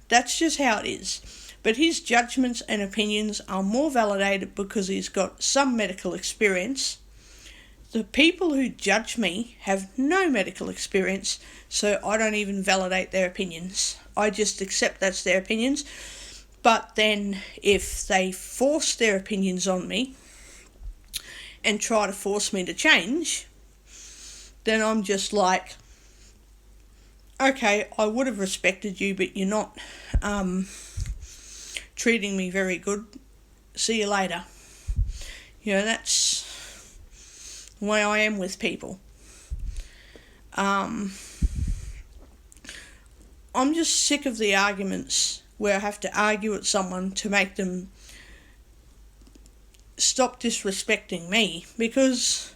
[SPEAKER 1] That's just how it is. But his judgments and opinions are more validated because he's got some medical experience. The people who judge me have no medical experience, so I don't even validate their opinions. I just accept that's their opinions. But then if they force their opinions on me and try to force me to change, then I'm just like, okay, I would have respected you, but you're not treating me very good. See you later. That's the way I am with people. I'm just sick of the arguments where I have to argue with someone to make them stop disrespecting me, because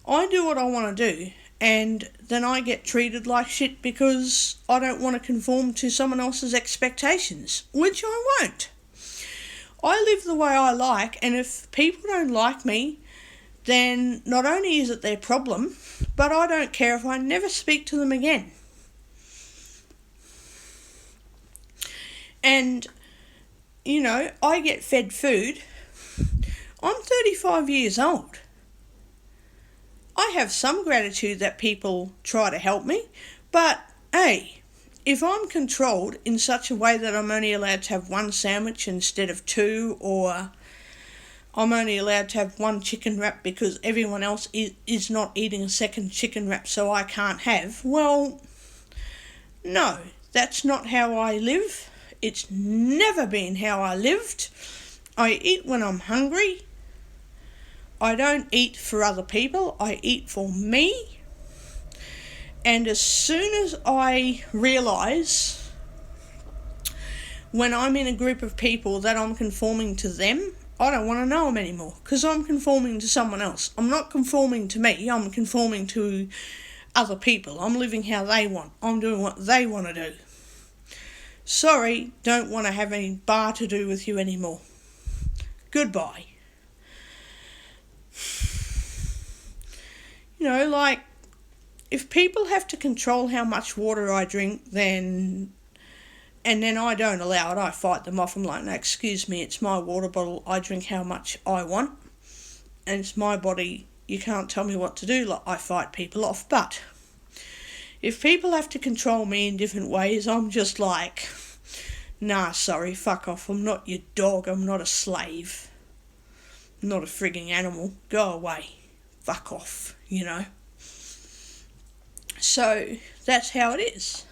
[SPEAKER 1] I do what I want to do, and then I get treated like shit because I don't want to conform to someone else's expectations, which I won't. I live the way I like, and if people don't like me, then not only is it their problem, but I don't care if I never speak to them again. And, I get fed food. I'm 35 years old. I have some gratitude that people try to help me, but, hey, if I'm controlled in such a way that I'm only allowed to have one sandwich instead of two, or I'm only allowed to have one chicken wrap because everyone else is not eating a second chicken wrap, so I can't have, well, no, that's not how I live. It's never been how I lived. I eat when I'm hungry. I don't eat for other people. I eat for me. And as soon as I realise when I'm in a group of people that I'm conforming to them, I don't want to know them anymore, because I'm conforming to someone else. I'm not conforming to me. I'm conforming to other people. I'm living how they want. I'm doing what they want to do. Sorry, don't want to have any bar to do with you anymore. Goodbye. If people have to control how much water I drink, and then I don't allow it, I fight them off. I'm like, no, excuse me, it's my water bottle. I drink how much I want, and it's my body. You can't tell me what to do. I fight people off. But if people have to control me in different ways, I'm just like, nah, sorry, fuck off. I'm not your dog. I'm not a slave. I'm not a frigging animal. Go away. Fuck off, So that's how it is.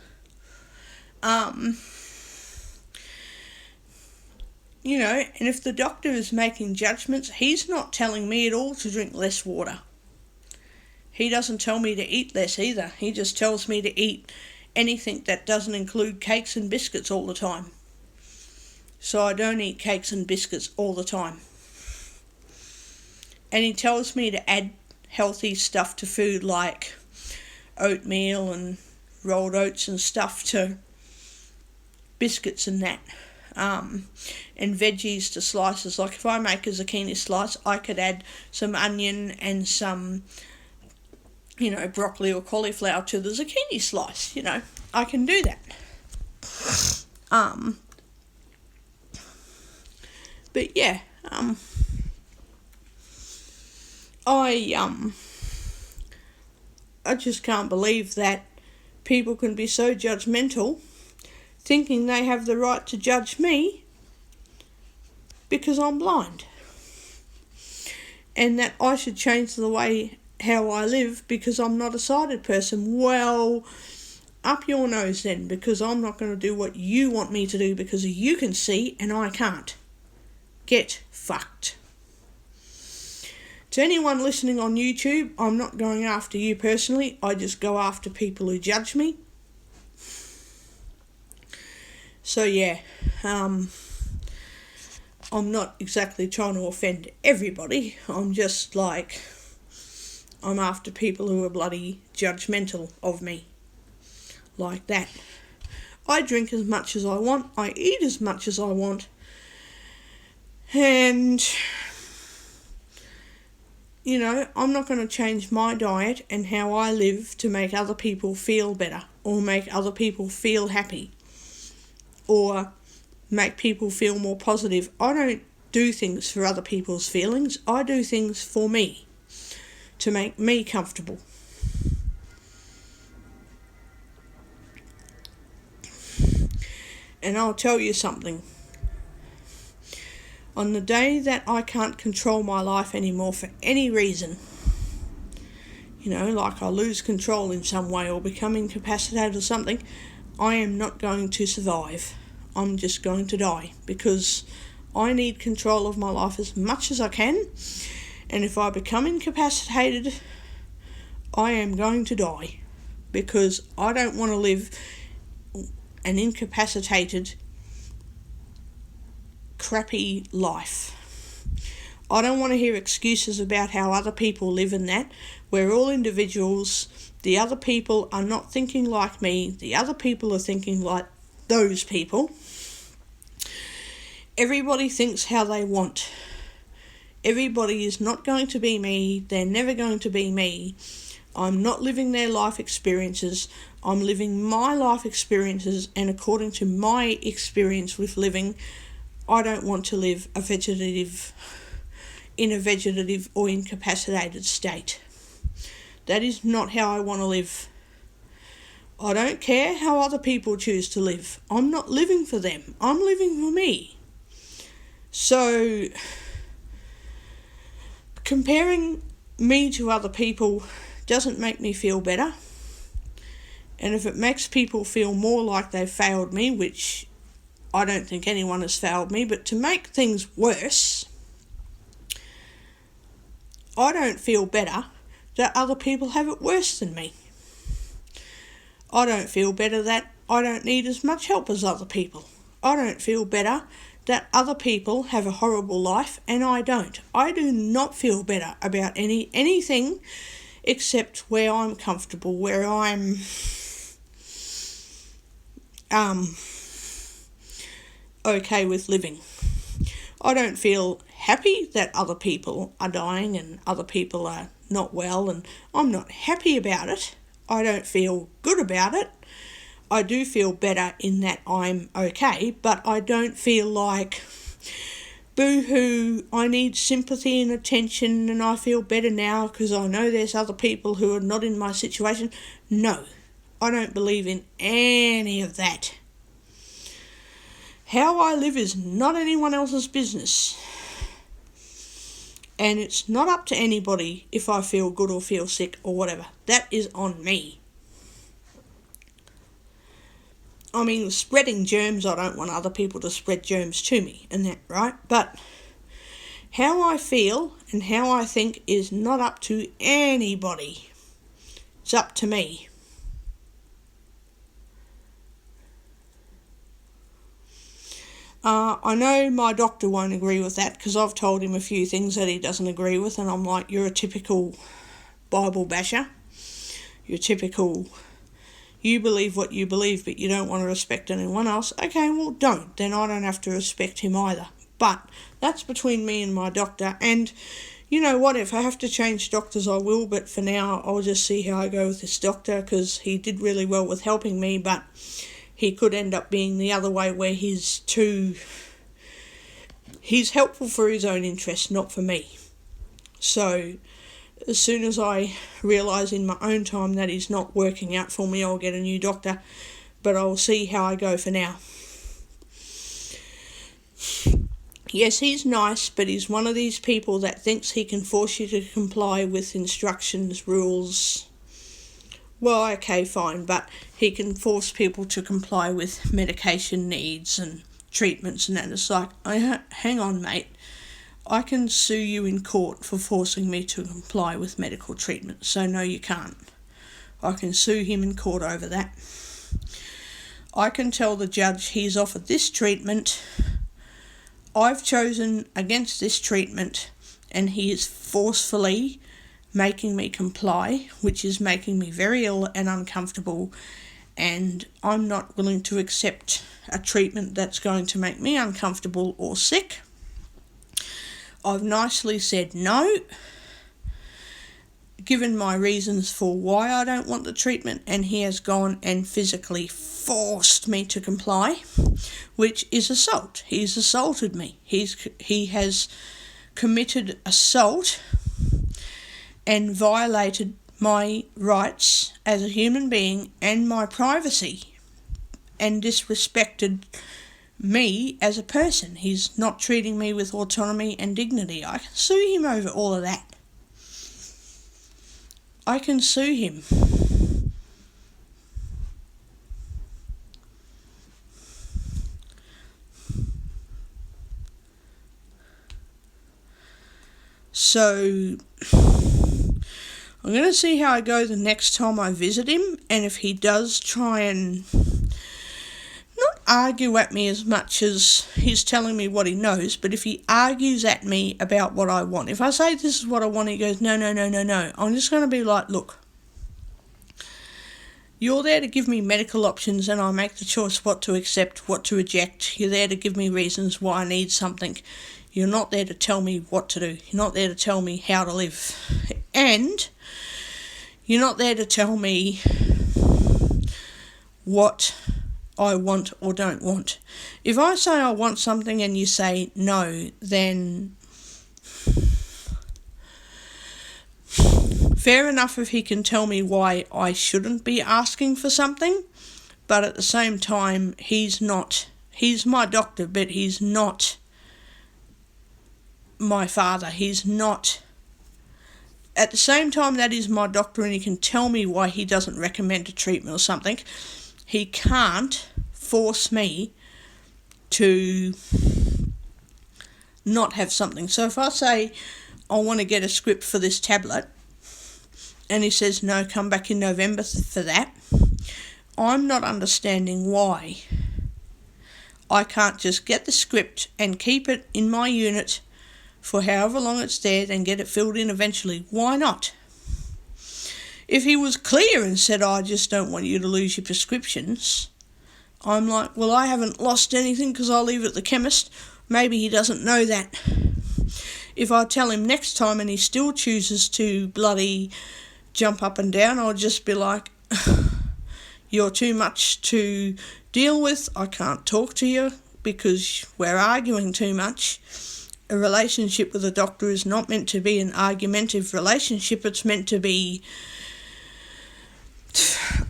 [SPEAKER 1] And if the doctor is making judgments, he's not telling me at all to drink less water. He doesn't tell me to eat less either. He just tells me to eat anything that doesn't include cakes and biscuits all the time. So I don't eat cakes and biscuits all the time. And he tells me to add healthy stuff to food, like oatmeal and rolled oats and stuff to biscuits and that. And veggies to slices. Like if I make a zucchini slice, I could add some onion and some, broccoli or cauliflower to the zucchini slice. I can do that. But yeah, I just can't believe that people can be so judgmental, thinking they have the right to judge me because I'm blind, and that I should change the way how I live because I'm not a sighted person. Well, up your nose then, because I'm not going to do what you want me to do because you can see and I can't. Get fucked. To anyone listening on YouTube, I'm not going after you personally. I just go after people who judge me. So yeah, I'm not exactly trying to offend everybody. I'm just like, I'm after people who are bloody judgmental of me. Like that. I drink as much as I want. I eat as much as I want. And You know, I'm not going to change my diet and how I live to make other people feel better or make other people feel happy or make people feel more positive. I don't do things for other people's feelings. I do things for me to make me comfortable. And I'll tell you something. On the day that I can't control my life anymore for any reason, you know, like I lose control in some way or become incapacitated or something, I am not going to survive. I'm just going to die because I need control of my life as much as I can. And if I become incapacitated, I am going to die because I don't want to live an incapacitated, crappy life. I don't want to hear excuses about how other people live in that. We're all individuals. The other people are not thinking like me. The other people are thinking like those people. Everybody thinks how they want. Everybody is not going to be me. They're never going to be me. I'm not living their life experiences. I'm living my life experiences, and according to my experience with living, I don't want to live in a vegetative or incapacitated state. That is not how I want to live. I don't care how other people choose to live. I'm not living for them. I'm living for me. So, comparing me to other people doesn't make me feel better. And if it makes people feel more like they've failed me, which I don't think anyone has failed me, but to make things worse, I don't feel better that other people have it worse than me. I don't feel better that I don't need as much help as other people. I don't feel better that other people have a horrible life and I don't. I do not feel better about anything except where I'm comfortable, where I'm okay with living. I don't feel happy that other people are dying and other people are not well, and I'm not happy about it. I don't feel good about it. I do feel better in that I'm okay, but I don't feel like, boo-hoo, I need sympathy and attention and I feel better now because I know there's other people who are not in my situation. No, I don't believe in any of that. How I live is not anyone else's business. And it's not up to anybody if I feel good or feel sick or whatever. That is on me. I mean, spreading germs, I don't want other people to spread germs to me and that, right? But how I feel and how I think is not up to anybody. It's up to me. I know my doctor won't agree with that because I've told him a few things that he doesn't agree with, and I'm like, you're a typical Bible basher. You're typical, you believe what you believe but you don't want to respect anyone else. Okay, well don't. Then I don't have to respect him either. But that's between me and my doctor, and you know what, if I have to change doctors I will, but for now I'll just see how I go with this doctor because he did really well with helping me, but he could end up being the other way where he's helpful for his own interest, not for me. So as soon as I realise in my own time that he's not working out for me, I'll get a new doctor, but I'll see how I go for now. Yes, he's nice, but he's one of these people that thinks he can force you to comply with instructions, rules. Well, okay, fine, but he can force people to comply with medication needs and treatments and that. It's like, hang on, mate. I can sue you in court for forcing me to comply with medical treatment, so no, you can't. I can sue him in court over that. I can tell the judge he's offered this treatment, I've chosen against this treatment, and he is forcefully making me comply, which is making me very ill and uncomfortable, and I'm not willing to accept a treatment that's going to make me uncomfortable or sick. I've nicely said no, given my reasons for why I don't want the treatment, and he has gone and physically forced me to comply, which is assault. He's assaulted me. He has committed assault and violated my rights as a human being and my privacy, and disrespected me as a person. He's not treating me with autonomy and dignity. I can sue him over all of that. I can sue him. So I'm going to see how I go the next time I visit him, and if he does try and not argue at me as much as he's telling me what he knows, but if he argues at me about what I want, if I say this is what I want, he goes, no, I'm just going to be like, look, you're there to give me medical options and I make the choice what to accept, what to reject. You're there to give me reasons why I need something. You're not there to tell me what to do. You're not there to tell me how to live. And you're not there to tell me what I want or don't want. If I say I want something and you say no, then fair enough if he can tell me why I shouldn't be asking for something, but at the same time, he's my doctor, but he's not my father. He's not, at the same time that he's my doctor and he can tell me why he doesn't recommend a treatment or something, he can't force me to not have something. So if I say I want to get a script for this tablet and he says no, come back in November for that, I'm not understanding why I can't just get the script and keep it in my unit for however long it's there, then get it filled in eventually. Why not? If he was clear and said, I just don't want you to lose your prescriptions, I'm like, well, I haven't lost anything because I'll leave it at the chemist. Maybe he doesn't know that. If I tell him next time and he still chooses to bloody jump up and down, I'll just be like, you're too much to deal with. I can't talk to you because we're arguing too much. A relationship with a doctor is not meant to be an argumentative relationship. It's meant to be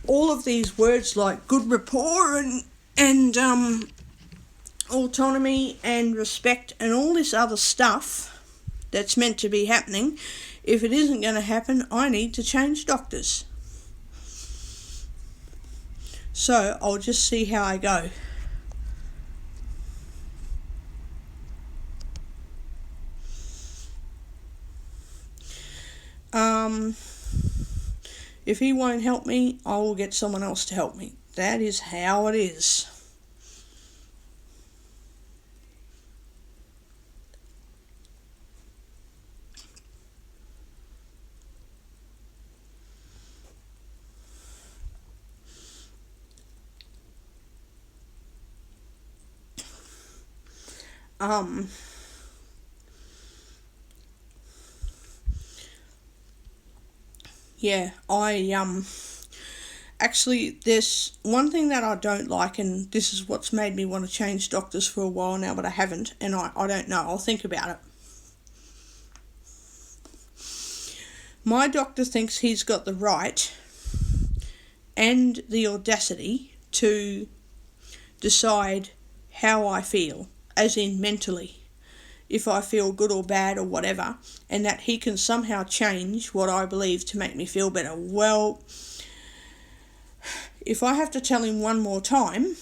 [SPEAKER 1] all of these words like good rapport and autonomy and respect and all this other stuff that's meant to be happening. If it isn't going to happen, I need to change doctors. So I'll just see how I go. If he won't help me, I will get someone else to help me. That is how it is. Yeah, actually, there's one thing that I don't like, and this is what's made me want to change doctors for a while now, but I haven't, and I don't know. I'll think about it. My doctor thinks he's got the right and the audacity to decide how I feel, as in mentally, if I feel good or bad or whatever, and that he can somehow change what I believe to make me feel better. Well, if I have to tell him one more time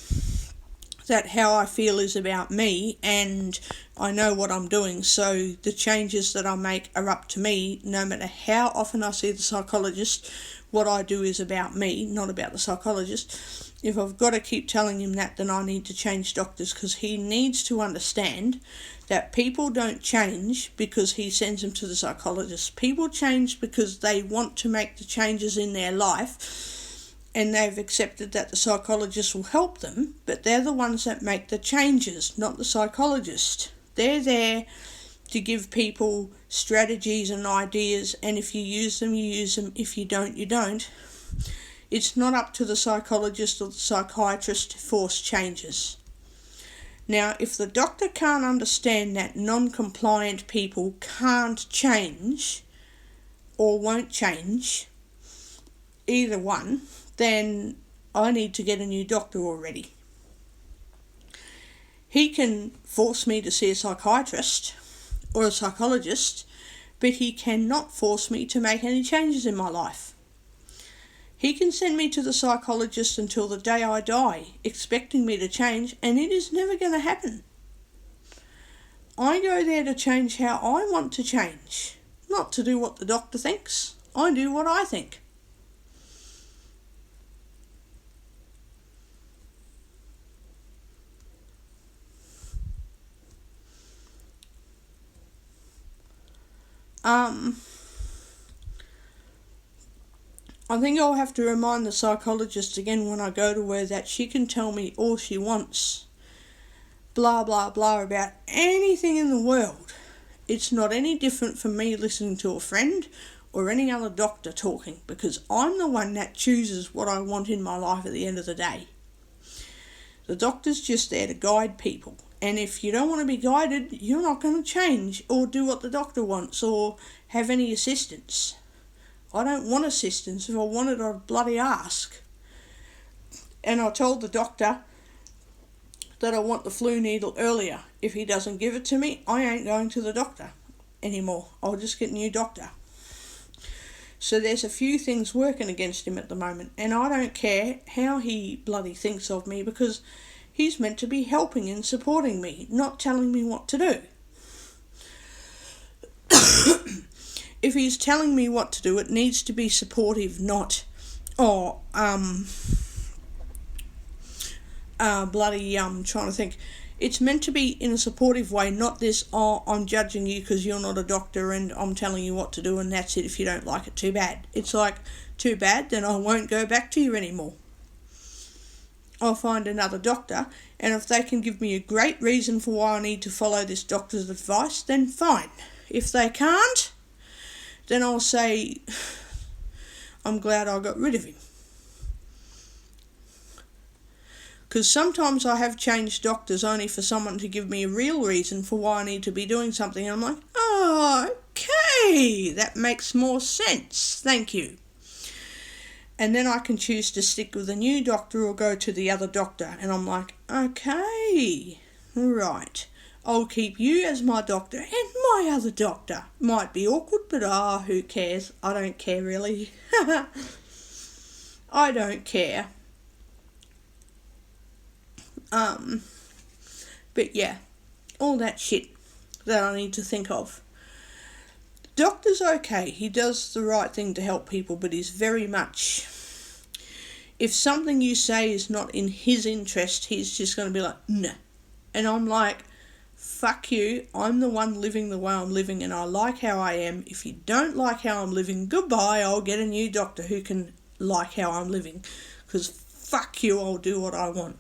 [SPEAKER 1] that how I feel is about me and I know what I'm doing, so the changes that I make are up to me, no matter how often I see the psychologist, what I do is about me, not about the psychologist. If I've got to keep telling him that, then I need to change doctors, because he needs to understand that people don't change because he sends them to the psychologist. People change because they want to make the changes in their life and they've accepted that the psychologist will help them, but they're the ones that make the changes, not the psychologist. They're there to give people strategies and ideas, and if you use them, you use them. If you don't, you don't. It's not up to the psychologist or the psychiatrist to force changes. Now, if the doctor can't understand that non-compliant people can't change or won't change, either one, then I need to get a new doctor already. He can force me to see a psychiatrist or a psychologist, but he cannot force me to make any changes in my life. He can send me to the psychologist until the day I die, expecting me to change, and it is never going to happen. I go there to change how I want to change, not to do what the doctor thinks. I do what I think. I think I'll have to remind the psychologist again when I go to her that she can tell me all she wants, blah blah blah, about anything in the world. It's not any different from me listening to a friend or any other doctor talking, because I'm the one that chooses what I want in my life at the end of the day. The doctor's just there to guide people, and if you don't want to be guided, you're not going to change or do what the doctor wants or have any assistance. I don't want assistance. If I wanted, I'd bloody ask. And I told the doctor that I want the flu needle earlier. If he doesn't give it to me, I ain't going to the doctor anymore. I'll just get a new doctor. So there's a few things working against him at the moment, and I don't care how he bloody thinks of me, because he's meant to be helping and supporting me, not telling me what to do. If he's telling me what to do, it needs to be supportive, not, trying to think. It's meant to be in a supportive way, not this, I'm judging you because you're not a doctor and I'm telling you what to do and that's it. If you don't like it, too bad. It's like, too bad, then I won't go back to you anymore. I'll find another doctor, and if they can give me a great reason for why I need to follow this doctor's advice, then fine. If they can't, then I'll say, I'm glad I got rid of him. Because sometimes I have changed doctors only for someone to give me a real reason for why I need to be doing something. And I'm like, oh, okay, that makes more sense. Thank you. And then I can choose to stick with a new doctor or go to the other doctor. And I'm like, okay, right. I'll keep you as my doctor and my other doctor. Might be awkward, but who cares? I don't care really. I don't care. But yeah, all that shit that I need to think of. Doctor's okay. He does the right thing to help people, but he's very much, if something you say is not in his interest, he's just going to be like, nah. And I'm like, fuck you, I'm the one living the way I'm living and I like how I am. If you don't like how I'm living, goodbye, I'll get a new doctor who can like how I'm living. Because fuck you, I'll do what I want.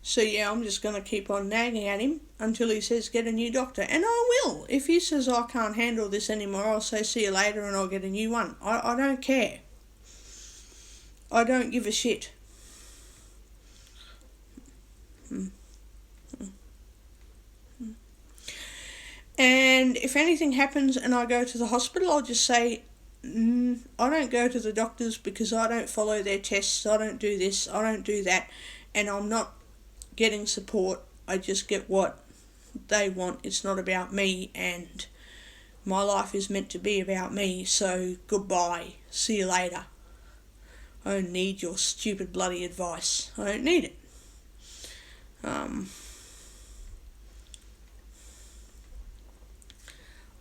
[SPEAKER 1] So yeah, I'm just going to keep on nagging at him until he says get a new doctor. And I will. If he says I can't handle this anymore, I'll say see you later and I'll get a new one. I don't care. I don't give a shit. And if anything happens and I go to the hospital, I'll just say, I don't go to the doctors because I don't follow their tests, I don't do this, I don't do that, and I'm not getting support. I just get what they want. It's not about me, and my life is meant to be about me, so goodbye, see you later. I don't need your stupid bloody advice. I don't need it.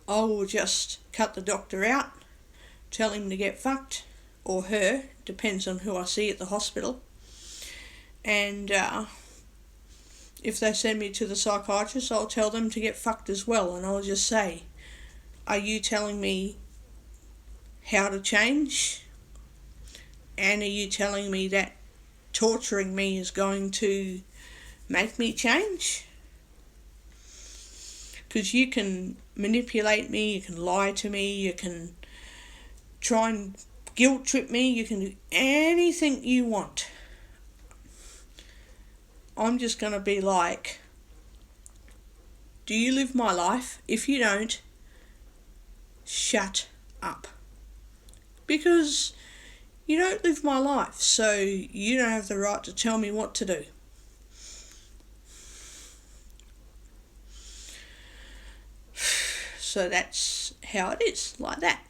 [SPEAKER 1] I will just cut the doctor out, tell him to get fucked, or her, depends on who I see at the hospital. And if they send me to the psychiatrist, I'll tell them to get fucked as well, and I'll just say, are you telling me how to change? And are you telling me that torturing me is going to make me change? Because you can manipulate me, you can lie to me, you can try and guilt trip me, you can do anything you want. I'm just going to be like, do you live my life? If you don't, shut up. Because you don't live my life, so you don't have the right to tell me what to do. So that's how it is, like that.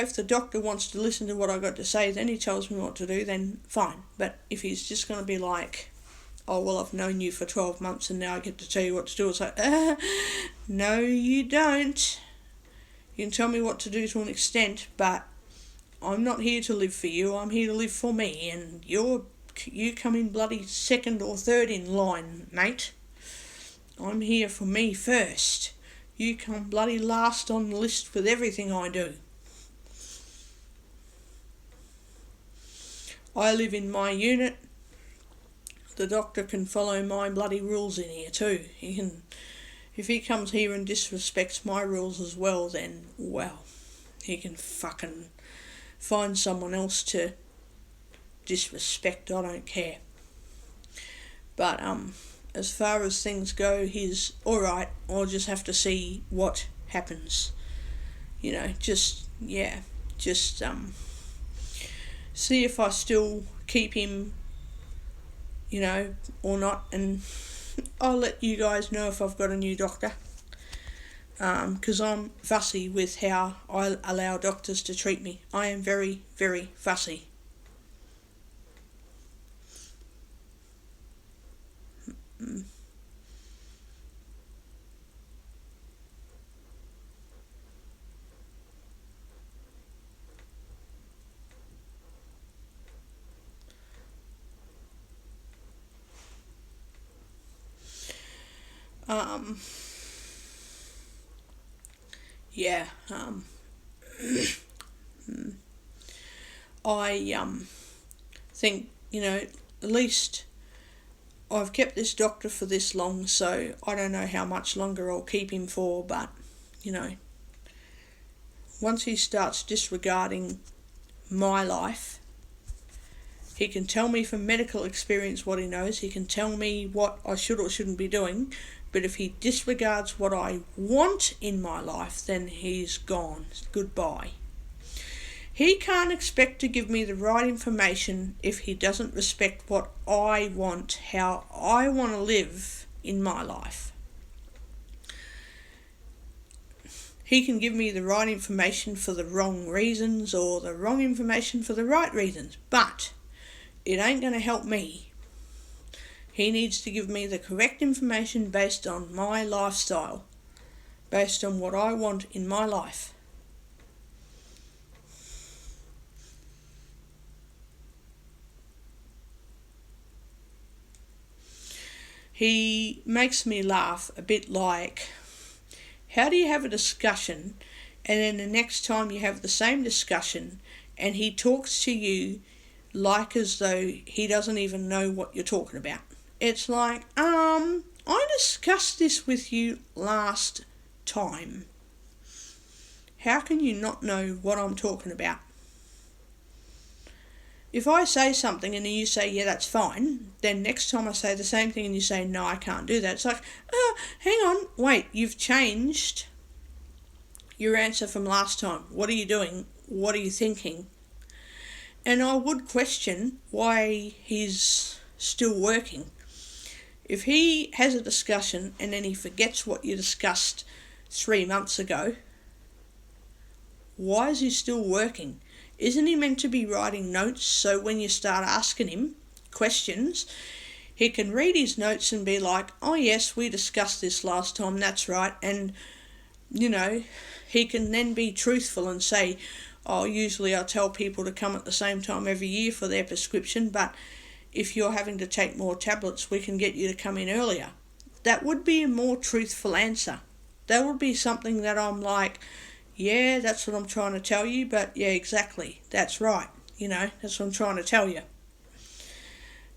[SPEAKER 1] If the doctor wants to listen to what I got to say, then he tells me what to do, then fine. But if he's just going to be like, oh, well, I've known you for 12 months and now I get to tell you what to do, it's like, no, you don't. You can tell me what to do to an extent, but I'm not here to live for you, I'm here to live for me, and you come in bloody second or third in line, mate. I'm here for me first. You come bloody last on the list with everything I do. I live in my unit. The doctor can follow my bloody rules in here too. If he comes here and disrespects my rules as well, then, well, he can fucking find someone else to disrespect. I don't care. But as far as things go, he's alright. I'll just have to see what happens. See if I still keep him, or not, and I'll let you guys know if I've got a new doctor. Because I'm fussy with how I allow doctors to treat me. I am very, very fussy. I think, at least I've kept this doctor for this long, so I don't know how much longer I'll keep him for, but, once he starts disregarding my life, he can tell me from medical experience what he knows, he can tell me what I should or shouldn't be doing, but if he disregards what I want in my life, then he's gone. Goodbye. He can't expect to give me the right information if he doesn't respect what I want, how I want to live in my life. He can give me the right information for the wrong reasons or the wrong information for the right reasons, but it ain't going to help me. He needs to give me the correct information based on my lifestyle, based on what I want in my life. He makes me laugh a bit like, how do you have a discussion and then the next time you have the same discussion and he talks to you like as though he doesn't even know what you're talking about? It's like, I discussed this with you last time. How can you not know what I'm talking about? If I say something and you say, yeah, that's fine, then next time I say the same thing and you say, no, I can't do that. It's like, hang on, wait, you've changed your answer from last time. What are you doing? What are you thinking? And I would question why he's still working. If he has a discussion and then he forgets what you discussed 3 months ago, Why is he still working? Isn't he meant to be writing notes so when you start asking him questions, he can read his notes and be like, oh yes, we discussed this last time, that's right. And, he can then be truthful and say, oh, usually I tell people to come at the same time every year for their prescription, but if you're having to take more tablets, we can get you to come in earlier. That would be a more truthful answer. That would be something that I'm like, yeah, that's what I'm trying to tell you, but yeah, exactly, that's right. That's what I'm trying to tell you.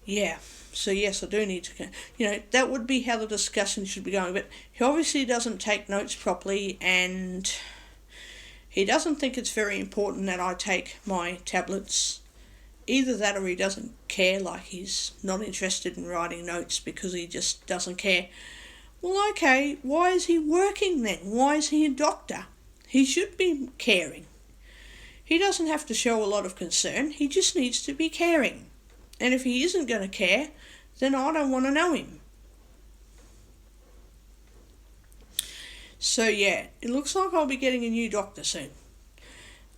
[SPEAKER 1] Yeah, so yes, I do need to, that would be how the discussion should be going, but he obviously doesn't take notes properly, and he doesn't think it's very important that I take my tablets. Either that or he doesn't care, like he's not interested in writing notes because he just doesn't care. Well, okay, why is he working then? Why is he a doctor? He should be caring. He doesn't have to show a lot of concern, he just needs to be caring. And if he isn't going to care, then I don't want to know him. So yeah, it looks like I'll be getting a new doctor soon.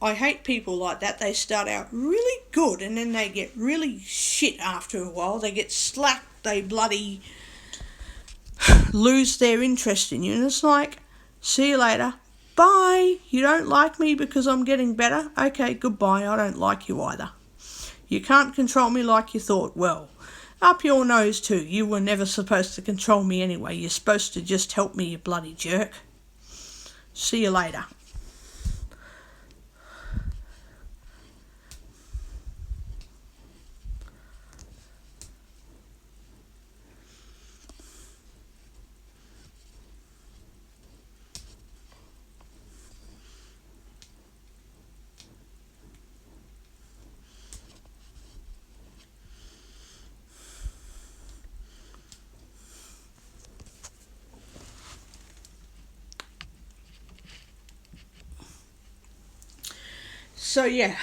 [SPEAKER 1] I hate people like that. They start out really good and then they get really shit after a while. They get slacked, they bloody lose their interest in you. And it's like, see you later. Bye. You don't like me because I'm getting better? Okay, goodbye. I don't like you either. You can't control me like you thought. Well, up your nose too. You were never supposed to control me anyway. You're supposed to just help me, you bloody jerk. See you later. So yeah,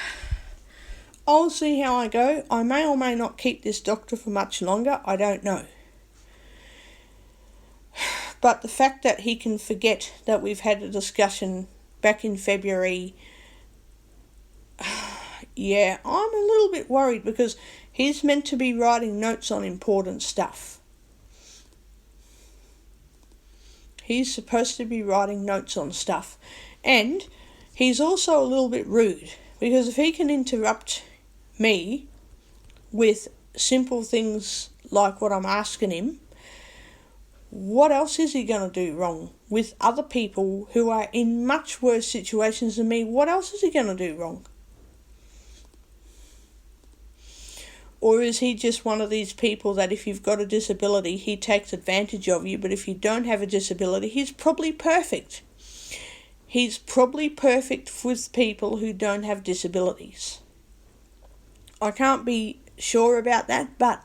[SPEAKER 1] I'll see how I go. I may or may not keep this doctor for much longer. I don't know. But the fact that he can forget that we've had a discussion back in February, yeah, I'm a little bit worried because he's meant to be writing notes on important stuff. He's supposed to be writing notes on stuff. And he's also a little bit rude because if he can interrupt me with simple things like what I'm asking him, what else is he going to do wrong with other people who are in much worse situations than me? What else is he going to do wrong? Or is he just one of these people that if you've got a disability, he takes advantage of you, but if you don't have a disability, he's probably perfect. He's probably perfect with people who don't have disabilities. I can't be sure about that, but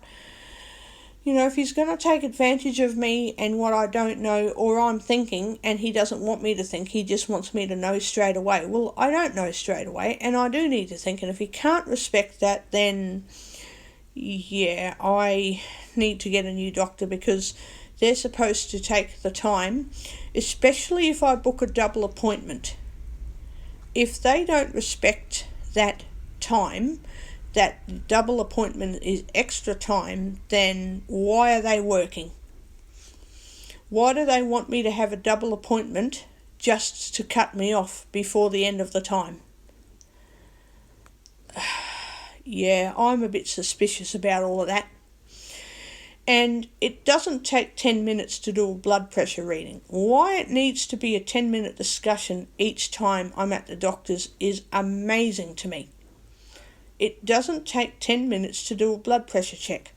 [SPEAKER 1] if he's going to take advantage of me and what I don't know or I'm thinking and he doesn't want me to think, he just wants me to know straight away. Well, I don't know straight away and I do need to think, and if he can't respect that, then yeah, I need to get a new doctor because they're supposed to take the time, especially if I book a double appointment. If they don't respect that time, that double appointment is extra time, then why are they working? Why do they want me to have a double appointment just to cut me off before the end of the time? Yeah, I'm a bit suspicious about all of that. And it doesn't take 10 minutes to do a blood pressure reading. Why it needs to be a 10-minute discussion each time I'm at the doctor's is amazing to me. It doesn't take 10 minutes to do a blood pressure check.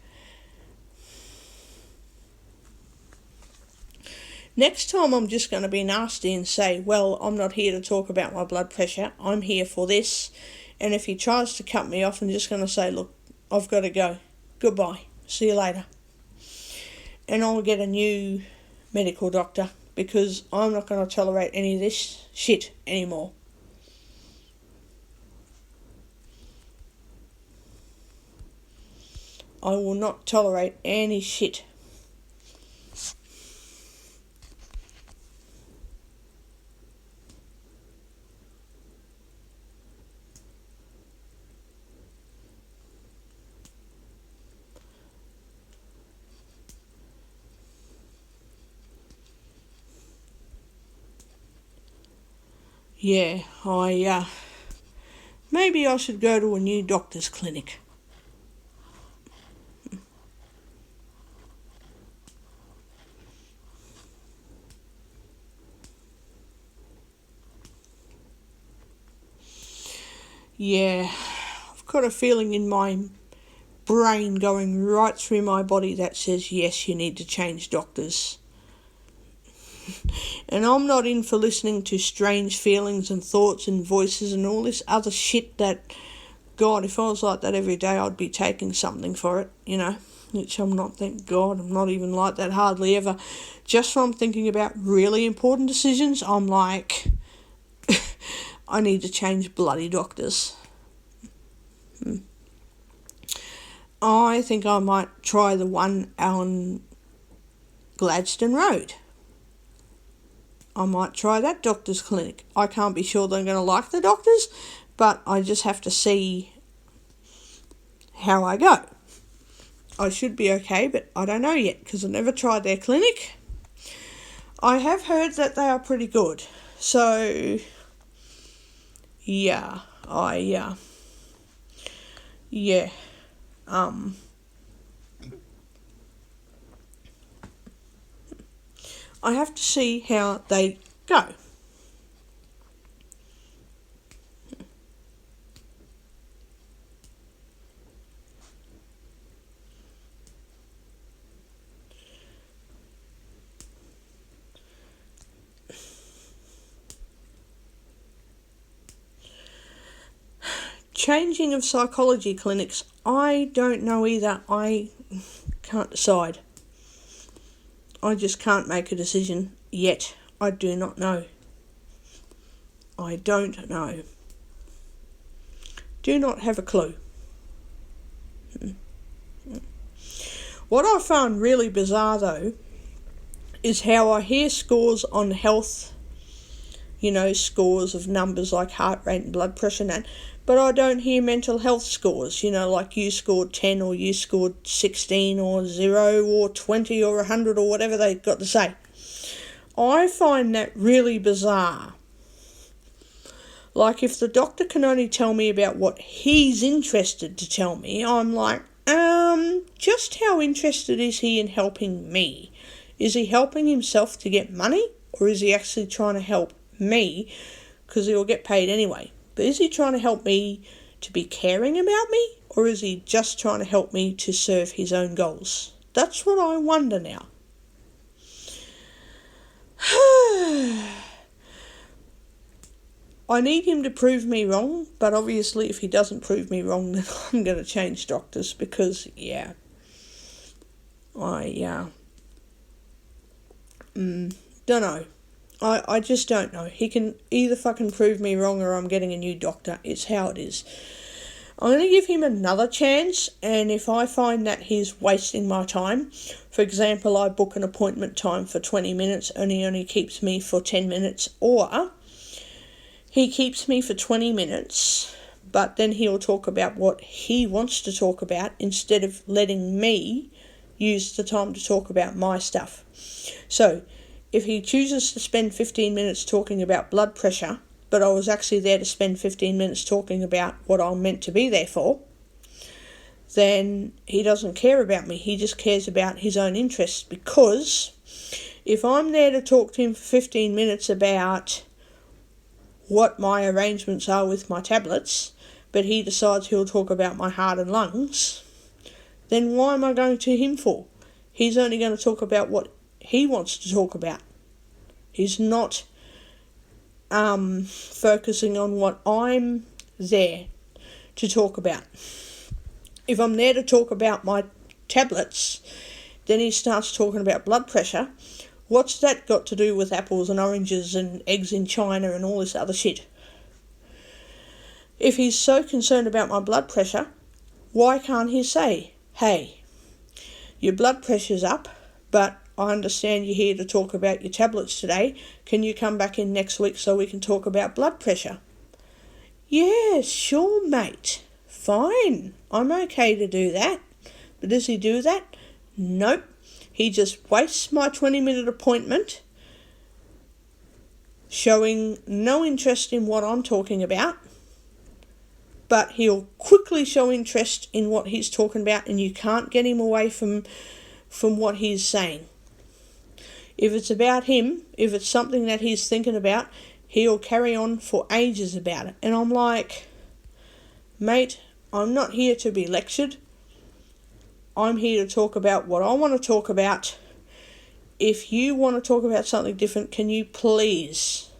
[SPEAKER 1] Next time I'm just going to be nasty and say, well, I'm not here to talk about my blood pressure. I'm here for this. And if he tries to cut me off, I'm just going to say, look, I've got to go. Goodbye. See you later. And I'll get a new medical doctor because I'm not going to tolerate any of this shit anymore. I will not tolerate any shit. Yeah, maybe I should go to a new doctor's clinic. Yeah, I've got a feeling in my brain going right through my body that says, yes, you need to change doctors. And I'm not in for listening to strange feelings and thoughts and voices and all this other shit that, God, if I was like that every day, I'd be taking something for it, which I'm not, thank God. I'm not even like that hardly ever. Just when I'm thinking about really important decisions, I'm like, I need to change bloody doctors. I think I might try the one on Gladstone Road. I might try that doctor's clinic. I can't be sure that I'm going to like the doctors, but I just have to see how I go. I should be okay, but I don't know yet because I've never tried their clinic. I have heard that they are pretty good. So, yeah, I have to see how they go. Changing of psychology clinics, I don't know either. I can't decide. I just can't make a decision yet. I do not know. I don't know. Do not have a clue. What I found really bizarre though is how I hear scores on health, scores of numbers like heart rate and blood pressure and that, but I don't hear mental health scores, like you scored 10 or you scored 16 or 0 or 20 or 100 or whatever they've got to say. I find that really bizarre. Like if the doctor can only tell me about what he's interested to tell me, I'm like, just how interested is he in helping me? Is he helping himself to get money, or is he actually trying to help me because he will get paid anyway? But is he trying to help me to be caring about me, or is he just trying to help me to serve his own goals? That's what I wonder now. I need him to prove me wrong, but obviously if he doesn't prove me wrong, then I'm going to change doctors because, don't know. I just don't know. He can either fucking prove me wrong or I'm getting a new doctor. It's how it is. I'm going to give him another chance, and if I find that he's wasting my time, for example, I book an appointment time for 20 minutes and he only keeps me for 10 minutes, or he keeps me for 20 minutes, but then he'll talk about what he wants to talk about instead of letting me use the time to talk about my stuff. So, if he chooses to spend 15 minutes talking about blood pressure, but I was actually there to spend 15 minutes talking about what I'm meant to be there for, then he doesn't care about me. He just cares about his own interests, because if I'm there to talk to him for 15 minutes about what my arrangements are with my tablets, but he decides he'll talk about my heart and lungs, then why am I going to him for? He's only going to talk about what he wants to talk about. He's not focusing on what I'm there to talk about. If I'm there to talk about my tablets, then he starts talking about blood pressure. What's that got to do with apples and oranges and eggs in China and all this other shit? If he's so concerned about my blood pressure, why can't he say, hey, your blood pressure's up, but I understand you're here to talk about your tablets today. Can you come back in next week so we can talk about blood pressure? Yeah, sure, mate. Fine. I'm okay to do that. But does he do that? Nope. He just wastes my 20-minute appointment showing no interest in what I'm talking about, but he'll quickly show interest in what he's talking about, and you can't get him away from what he's saying. If it's about him, if it's something that he's thinking about, he'll carry on for ages about it. And I'm like, mate, I'm not here to be lectured. I'm here to talk about what I want to talk about. If you want to talk about something different, can you please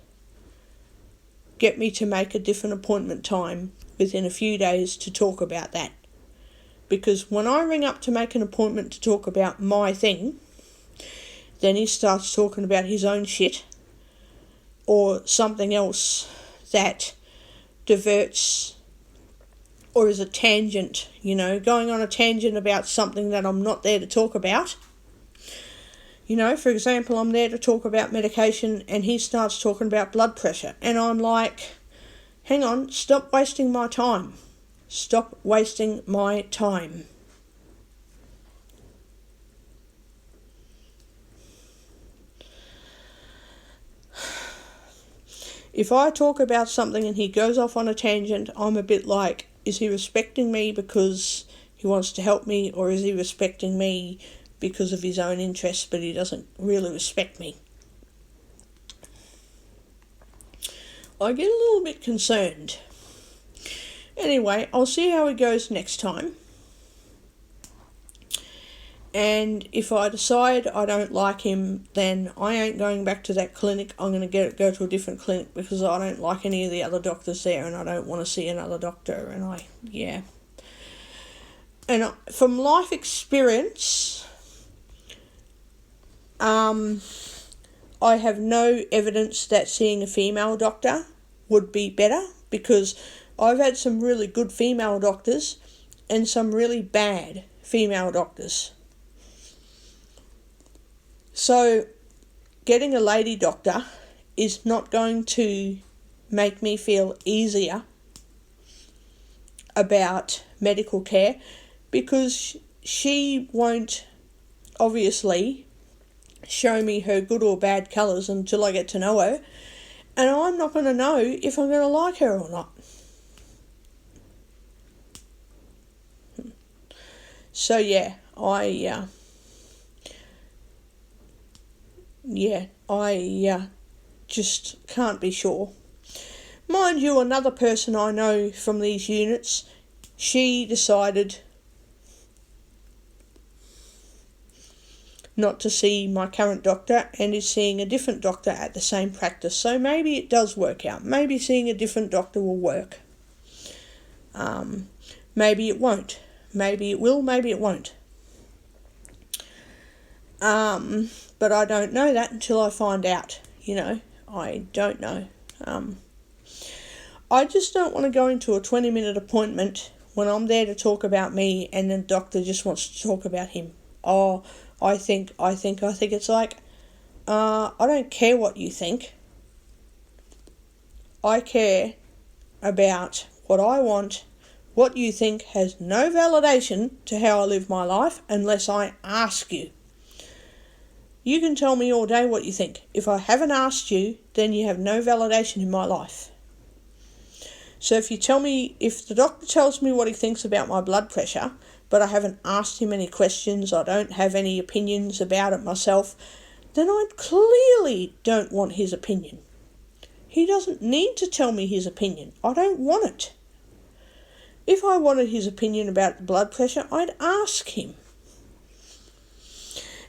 [SPEAKER 1] get me to make a different appointment time within a few days to talk about that? Because when I ring up to make an appointment to talk about my thing, then he starts talking about his own shit or something else that diverts or is a tangent, going on a tangent about something that I'm not there to talk about. For example, I'm there to talk about medication and he starts talking about blood pressure. And I'm like, hang on, stop wasting my time. Stop wasting my time. If I talk about something and he goes off on a tangent, I'm a bit like, is he respecting me because he wants to help me, or is he respecting me because of his own interests, but he doesn't really respect me? I get a little bit concerned. Anyway, I'll see how it goes next time. And if I decide I don't like him, then I ain't going back to that clinic. I'm going to go to a different clinic because I don't like any of the other doctors there and I don't want to see another doctor. And from life experience, I have no evidence that seeing a female doctor would be better, because I've had some really good female doctors and some really bad female doctors. So getting a lady doctor is not going to make me feel easier about medical care, because she won't obviously show me her good or bad colours until I get to know her, and I'm not going to know if I'm going to like her or not. So I just can't be sure. Mind you, another person I know from these units, she decided not to see my current doctor and is seeing a different doctor at the same practice. So maybe it does work out. Maybe seeing a different doctor will work. Maybe it won't. Maybe it will, maybe it won't. But I don't know that until I find out, I don't know. I just don't want to go into a 20-minute appointment when I'm there to talk about me and the doctor just wants to talk about him. Oh, I think it's like, I don't care what you think. I care about what I want. What you think has no validation to how I live my life unless I ask you. You can tell me all day what you think. If I haven't asked you, then you have no validation in my life. So if the doctor tells me what he thinks about my blood pressure, but I haven't asked him any questions, I don't have any opinions about it myself, then I clearly don't want his opinion. He doesn't need to tell me his opinion. I don't want it. If I wanted his opinion about the blood pressure, I'd ask him.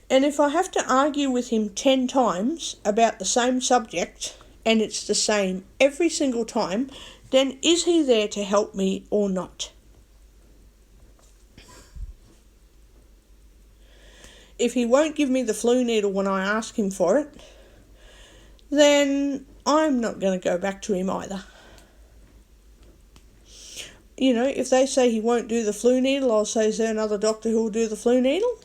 [SPEAKER 1] And if I have to argue with him 10 times about the same subject, and it's the same every single time, then is he there to help me or not? If he won't give me the flu needle when I ask him for it, then I'm not going to go back to him either. If they say he won't do the flu needle, I'll say, is there another doctor who will do the flu needle?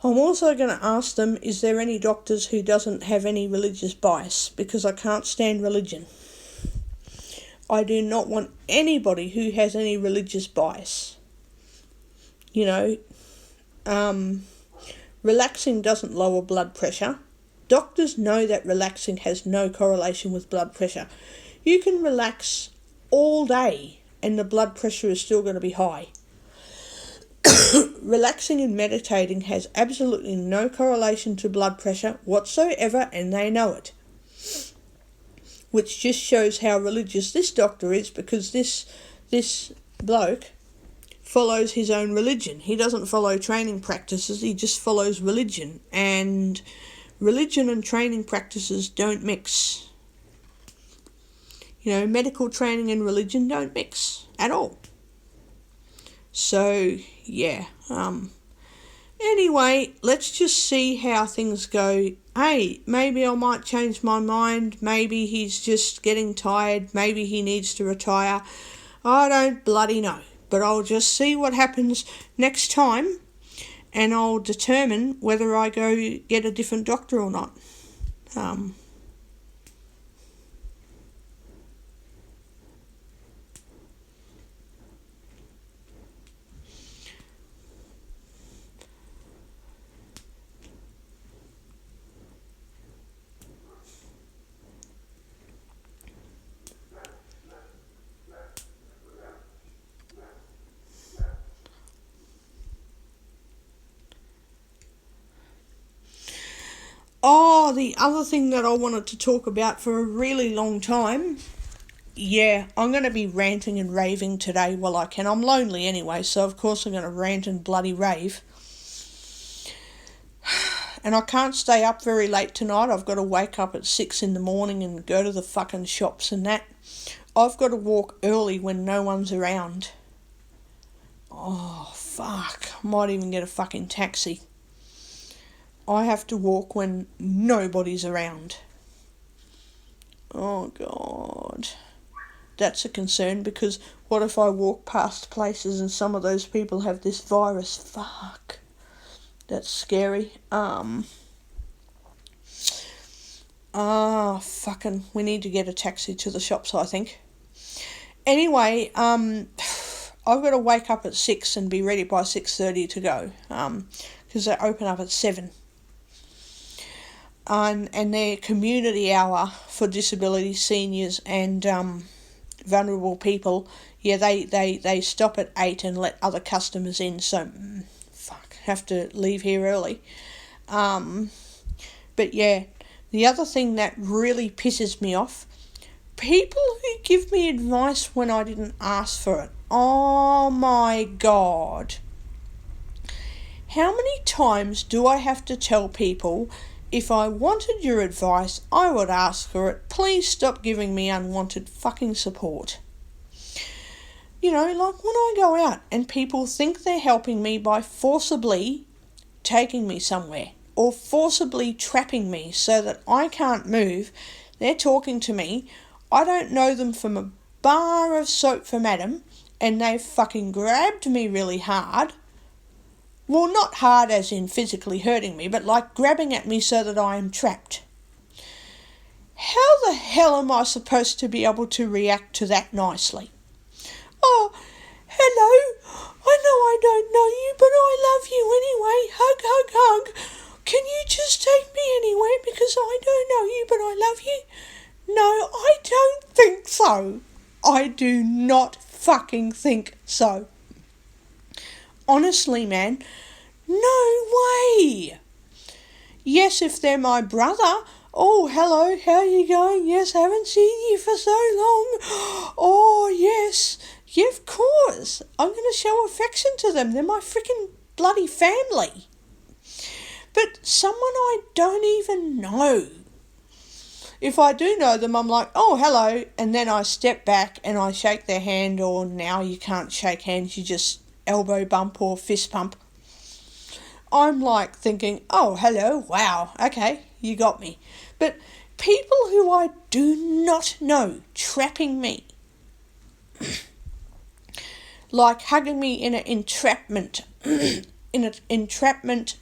[SPEAKER 1] I'm also going to ask them, is there any doctors who doesn't have any religious bias? Because I can't stand religion. I do not want anybody who has any religious bias. You know, relaxing doesn't lower blood pressure. Doctors know that relaxing has no correlation with blood pressure. You can relax all day and the blood pressure is still going to be high. Relaxing and meditating has absolutely no correlation to blood pressure whatsoever, and they know it. Which just shows how religious this doctor is, because this bloke follows his own religion. He doesn't follow training practices, he just follows religion. And religion and training practices don't mix. You know, medical training and religion don't mix at all. So, yeah. Anyway, let's just see how things go. Hey, maybe I might change my mind. Maybe he's just getting tired. Maybe he needs to retire. I don't bloody know. But I'll just see what happens next time, and I'll determine whether I go get a different doctor or not. Oh, the other thing that I wanted to talk about for a really long time. Yeah, I'm going to be ranting and raving today while I can. I'm lonely anyway, so of course I'm going to rant and bloody rave. And I can't stay up very late tonight. I've got to wake up at 6 in the morning and go to the fucking shops and that. I've got to walk early when no one's around. Oh, fuck. I might even get a fucking taxi. I have to walk when nobody's around. Oh, God. That's a concern, because what if I walk past places and some of those people have this virus? Fuck. That's scary. Fucking, we need to get a taxi to the shops, I think. Anyway, I've got to wake up at 6 and be ready by 6:30 to go, because they open up at 7. And their community hour for disability seniors and vulnerable people, yeah, they stop at 8 and let other customers in, so have to leave here early. But yeah, the other thing that really pisses me off, people who give me advice when I didn't ask for it. Oh my God. How many times do I have to tell people, if I wanted your advice, I would ask for it. Please stop giving me unwanted fucking support. You know, like when I go out and people think they're helping me by forcibly taking me somewhere or forcibly trapping me so that I can't move. They're talking to me. I don't know them from a bar of soap from Adam, and they've fucking grabbed me really hard. Well, not hard as in physically hurting me, but like grabbing at me so that I am trapped. How the hell am I supposed to be able to react to that nicely? Oh, hello. I know I don't know you, but I love you anyway. Hug, hug, hug. Can you just take me anywhere because I don't know you, but I love you? No, I don't think so. I do not fucking think so. Honestly, man, no way. Yes, if they're my brother. Oh, hello, how are you going? Yes, haven't seen you for so long. Oh, yes. Yeah, of course. I'm going to show affection to them. They're my freaking bloody family. But someone I don't even know. If I do know them, I'm like, oh, hello. And then I step back and I shake their hand, or now you can't shake hands, you just elbow bump or fist bump. I'm like thinking, oh, hello, wow, okay, you got me. But people who I do not know trapping me, like hugging me in an entrapment,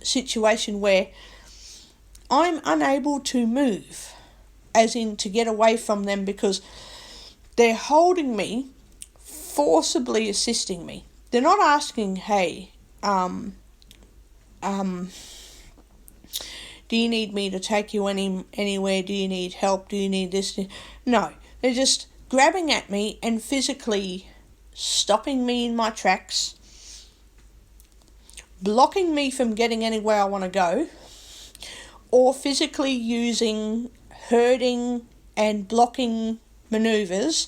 [SPEAKER 1] situation where I'm unable to move, as in to get away from them because They're holding me, forcibly assisting me. They're not asking, hey, do you need me to take you anywhere? Do you need help? Do you need this? No, they're just grabbing at me and physically stopping me in my tracks, blocking me from getting anywhere I want to go, or physically using herding and blocking maneuvers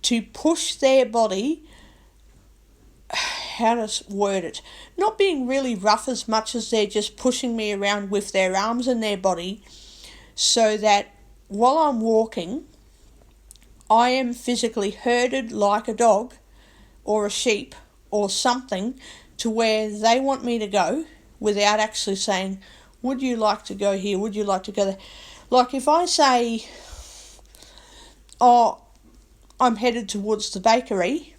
[SPEAKER 1] to push their body, how to word it, not being really rough as much as they're just pushing me around with their arms and their body, so that while I'm walking, I am physically herded like a dog or a sheep or something to where they want me to go without actually saying, would you like to go here? Would you like to go there? Like if I say, oh, I'm headed towards the bakery,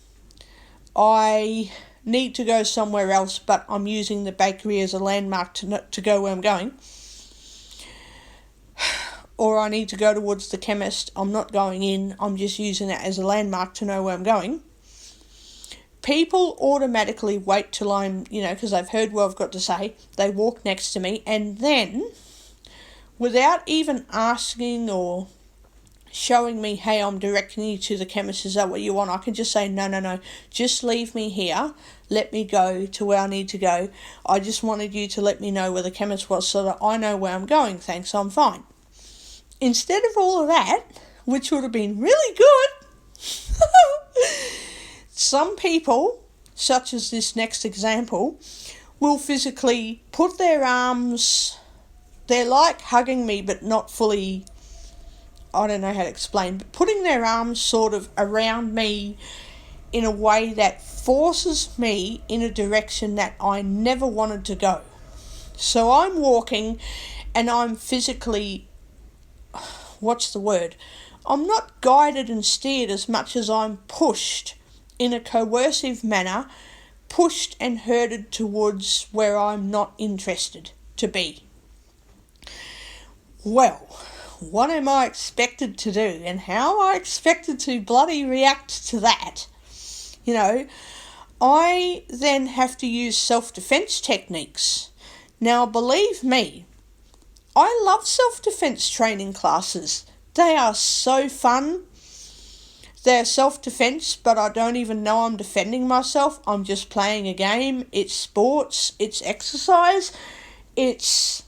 [SPEAKER 1] I need to go somewhere else, but I'm using the bakery as a landmark to go where I'm going. Or I need to go towards the chemist, I'm not going in, I'm just using that as a landmark to know where I'm going. People automatically wait till I'm, because they've heard what I've got to say, they walk next to me, and then, without even asking or showing me, hey, I'm directing you to the chemist, is that what you want? I can just say, no, just leave me here, let me go to where I need to go. I just wanted you to let me know where the chemist was so that I know where I'm going, thanks, I'm fine. Instead of all of that, which would have been really good, some people, such as this next example, will physically put their arms, they're like hugging me but not fully, I don't know how to explain, but putting their arms sort of around me in a way that forces me in a direction that I never wanted to go. So I'm walking and I'm physically, what's the word? I'm not guided and steered as much as I'm pushed in a coercive manner, pushed and herded towards where I'm not interested to be. Well, what am I expected to do and how am I expected to bloody react to that? I then have to use self-defense techniques. Now, believe me, I love self-defense training classes. They are so fun. They're self-defense, but I don't even know I'm defending myself. I'm just playing a game. It's sports. It's exercise. It's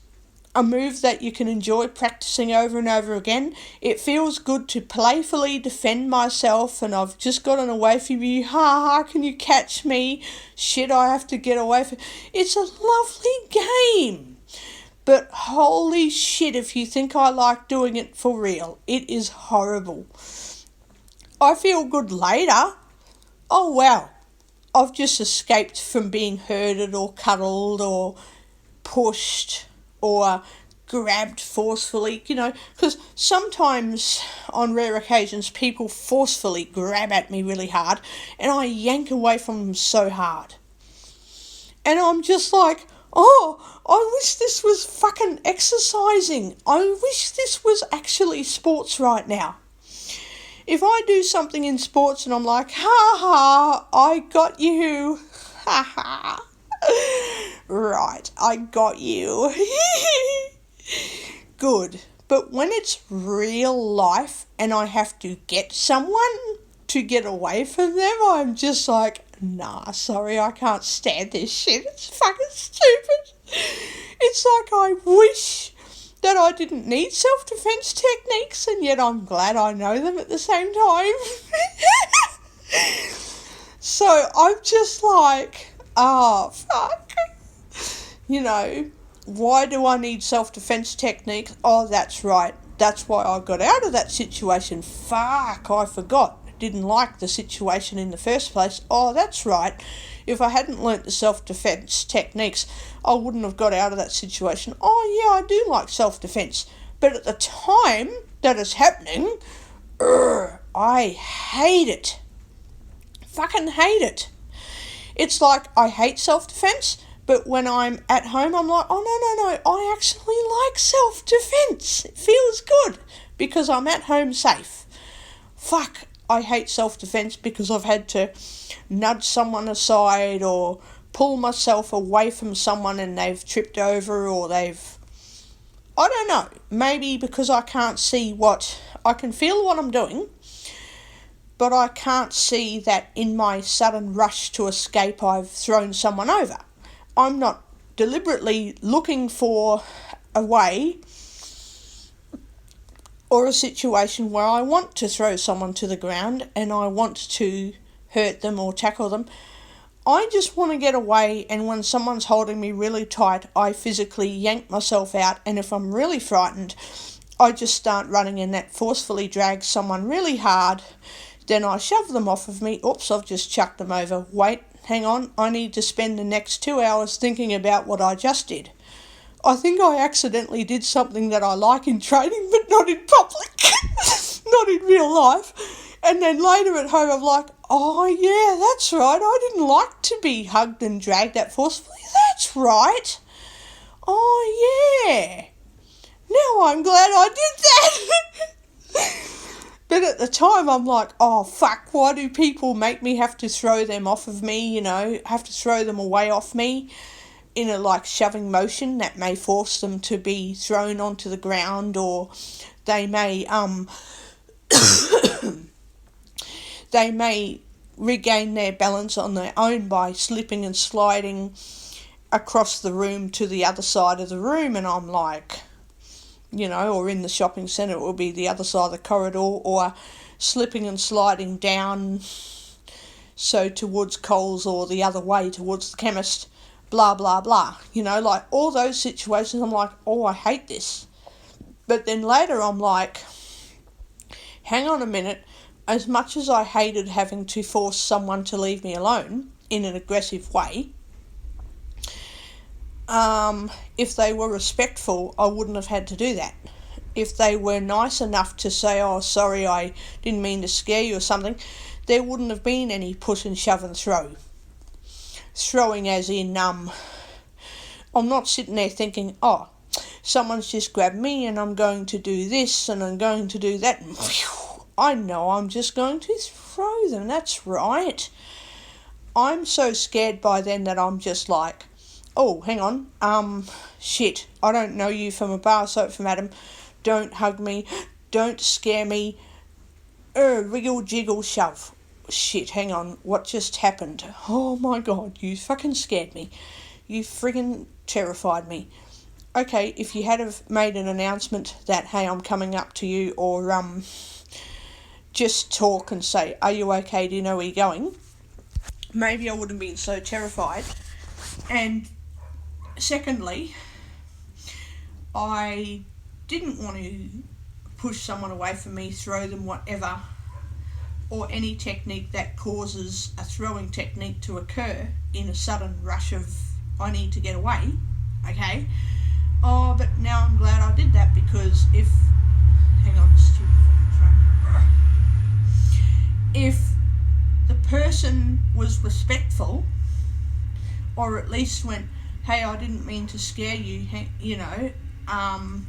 [SPEAKER 1] a move that you can enjoy practicing over and over again. It feels good to playfully defend myself, and I've just gotten away from you. Ha, can you catch me? Shit, I have to get away from... It's a lovely game. But holy shit, if you think I like doing it for real, it is horrible. I feel good later. Oh wow, I've just escaped from being herded or cuddled or pushed or grabbed forcefully, because sometimes on rare occasions people forcefully grab at me really hard and I yank away from them so hard. And I'm just like, oh, I wish this was fucking exercising. I wish this was actually sports right now. If I do something in sports and I'm like, ha, I got you. Ha ha. Right, I got you. Good. But when it's real life and I have to get someone to get away from them, I'm just like, nah, sorry, I can't stand this shit. It's fucking stupid. It's like I wish that I didn't need self-defense techniques, and yet I'm glad I know them at the same time. So I'm just like, fuck. Why do I need self-defense techniques? Oh, that's right. That's why I got out of that situation. Fuck, I forgot. Didn't like the situation in the first place. Oh, that's right. If I hadn't learnt the self-defense techniques, I wouldn't have got out of that situation. Oh, yeah, I do like self-defense. But at the time that it's happening, I hate it. Fucking hate it. It's like I hate self-defense, but when I'm at home, I'm like, oh, no, I actually like self-defense. It feels good because I'm at home safe. Fuck, I hate self-defense because I've had to nudge someone aside or pull myself away from someone and they've tripped over, or I don't know, maybe because I can't see I can feel what I'm doing, but I can't see that in my sudden rush to escape I've thrown someone over. I'm not deliberately looking for a way or a situation where I want to throw someone to the ground and I want to hurt them or tackle them. I just want to get away, and when someone's holding me really tight, I physically yank myself out, and if I'm really frightened, I just start running and that forcefully drags someone really hard. Then I shove them off of me. Oops, I've just chucked them over. Wait, hang on, I need to spend the next 2 hours thinking about what I just did. I think I accidentally did something that I like in training, but not in public, not in real life. And then later at home, I'm like, oh yeah, that's right, I didn't like to be hugged and dragged that forcefully. That's right. Oh yeah. Now I'm glad I did that. But at the time, I'm like, oh fuck, why do people make me have to throw them off of me, have to throw them away off me in a shoving motion that may force them to be thrown onto the ground, or they may they may regain their balance on their own by slipping and sliding across the room to the other side of the room, and I'm like, or in the shopping centre it will be the other side of the corridor, or slipping and sliding down towards Coles or the other way towards the chemist, blah blah blah, all those situations. I'm like, oh, I hate this. But then later I'm like, hang on a minute, as much as I hated having to force someone to leave me alone in an aggressive way, if they were respectful, I wouldn't have had to do that. If they were nice enough to say, oh, sorry, I didn't mean to scare you or something, there wouldn't have been any push and shove and throw. Throwing as in, I'm not sitting there thinking, oh, someone's just grabbed me and I'm going to do this and I'm going to do that. I know I'm just going to throw them, that's right. I'm so scared by then that I'm just like, oh, hang on, shit, I don't know you from a bar soap from Adam, don't hug me, don't scare me, wriggle, jiggle, shove. Shit, hang on, what just happened? Oh my god, you fucking scared me. You friggin' terrified me. Okay, if you had have made an announcement that, hey, I'm coming up to you, or just talk and say, are you okay, do you know where you're going? Maybe I wouldn't have been so terrified. And secondly, I didn't want to push someone away from me, throw them, whatever, or any technique that causes a throwing technique to occur in a sudden rush of, I need to get away, okay? Oh, but now I'm glad I did that, because if the person was respectful, or at least went, hey, I didn't mean to scare you,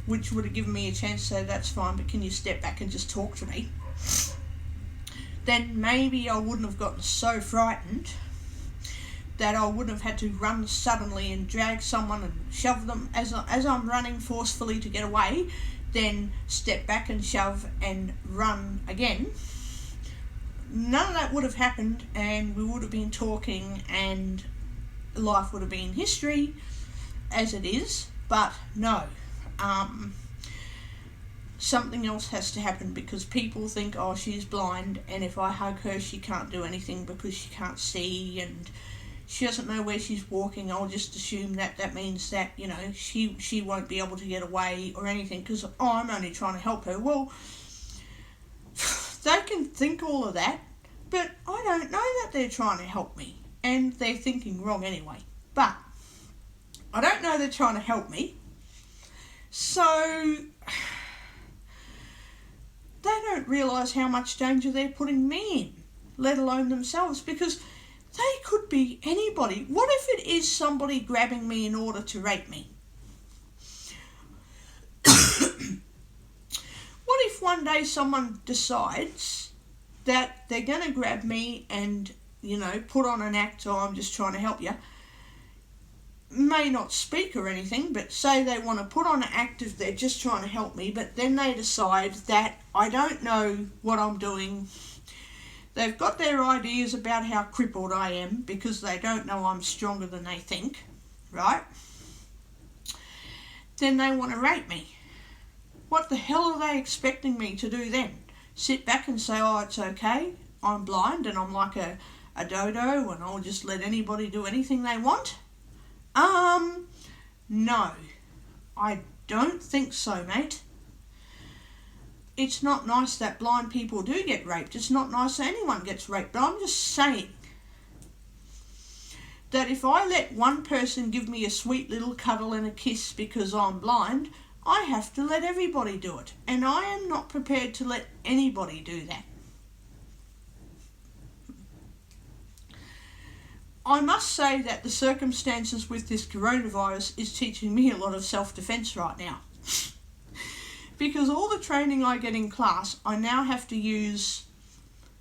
[SPEAKER 1] which would have given me a chance to say, that's fine, but can you step back and just talk to me? Then maybe I wouldn't have gotten so frightened that I wouldn't have had to run suddenly and drag someone and shove them as I'm running forcefully to get away, then step back and shove and run again. None of that would have happened, and we would have been talking and life would have been history as it is. But no, something else has to happen, because people think, oh, she's blind, and if I hug her she can't do anything because she can't see and she doesn't know where she's walking. I'll just assume that means that, she won't be able to get away or anything because, oh, I'm only trying to help her. Well, they can think all of that, but I don't know that they're trying to help me, and they're thinking wrong anyway. But I don't know they're trying to help me, so they don't realise how much danger they're putting me in, let alone themselves, because they could be anybody. What if it is somebody grabbing me in order to rape me? What if one day someone decides that they're going to grab me and, put on an act, or I'm just trying to help you. May not speak or anything, but say they want to put on an act if they're just trying to help me, but then they decide that I don't know what I'm doing. They've got their ideas about how crippled I am because they don't know I'm stronger than they think, right? Then they want to rape me. What the hell are they expecting me to do then? Sit back and say, oh, it's okay, I'm blind and I'm like a dodo and I'll just let anybody do anything they want? No, I don't think so, mate. It's not nice that blind people do get raped. It's not nice that anyone gets raped. But I'm just saying that if I let one person give me a sweet little cuddle and a kiss because I'm blind, I have to let everybody do it. And I am not prepared to let anybody do that. I must say that the circumstances with this coronavirus is teaching me a lot of self-defense right now. Because all the training I get in class, I now have to use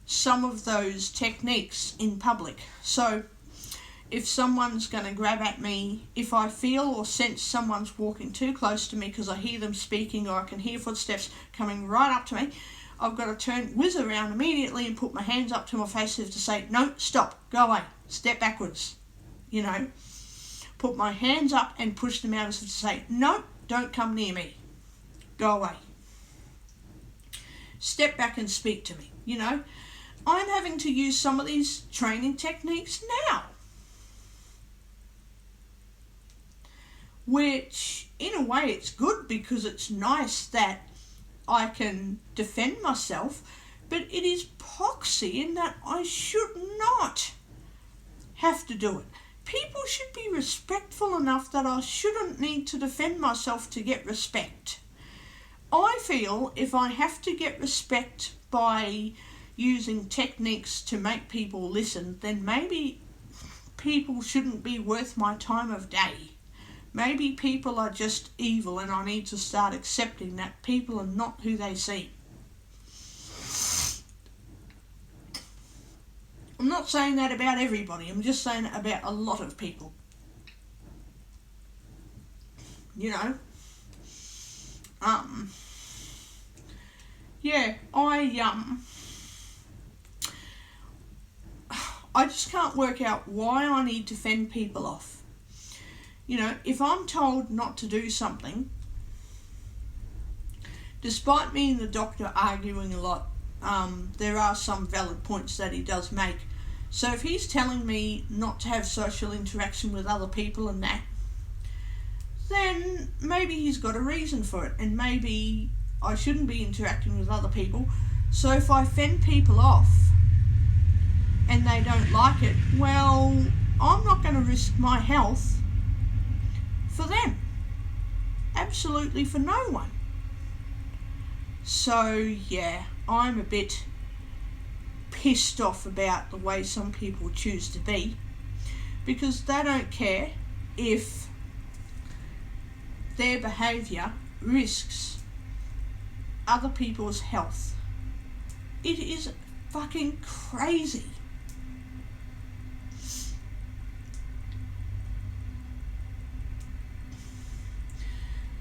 [SPEAKER 1] some of those techniques in public. So if someone's going to grab at me, if I feel or sense someone's walking too close to me because I hear them speaking or I can hear footsteps coming right up to me, I've got to whiz around immediately and put my hands up to my face as to say, no, stop, go away, step backwards. Put my hands up and push them out as to say, no, don't come near me, go away. Step back and speak to me, I'm having to use some of these training techniques now. Which, in a way, it's good because it's nice that I can defend myself, but it is poxy in that I should not have to do it. People should be respectful enough that I shouldn't need to defend myself to get respect. I feel if I have to get respect by using techniques to make people listen, then maybe people shouldn't be worth my time of day. Maybe people are just evil and I need to start accepting that people are not who they seem. I'm not saying that about everybody, I'm just saying it about a lot of people. I just can't work out why I need to fend people off. If I'm told not to do something, despite me and the doctor arguing a lot, there are some valid points that he does make. So if he's telling me not to have social interaction with other people and that, then maybe he's got a reason for it, and maybe I shouldn't be interacting with other people. So if I fend people off and they don't like it, well, I'm not going to risk my health for them. Absolutely for no one. So yeah, I'm a bit pissed off about the way some people choose to be, because they don't care if their behaviour risks other people's health. It is fucking crazy.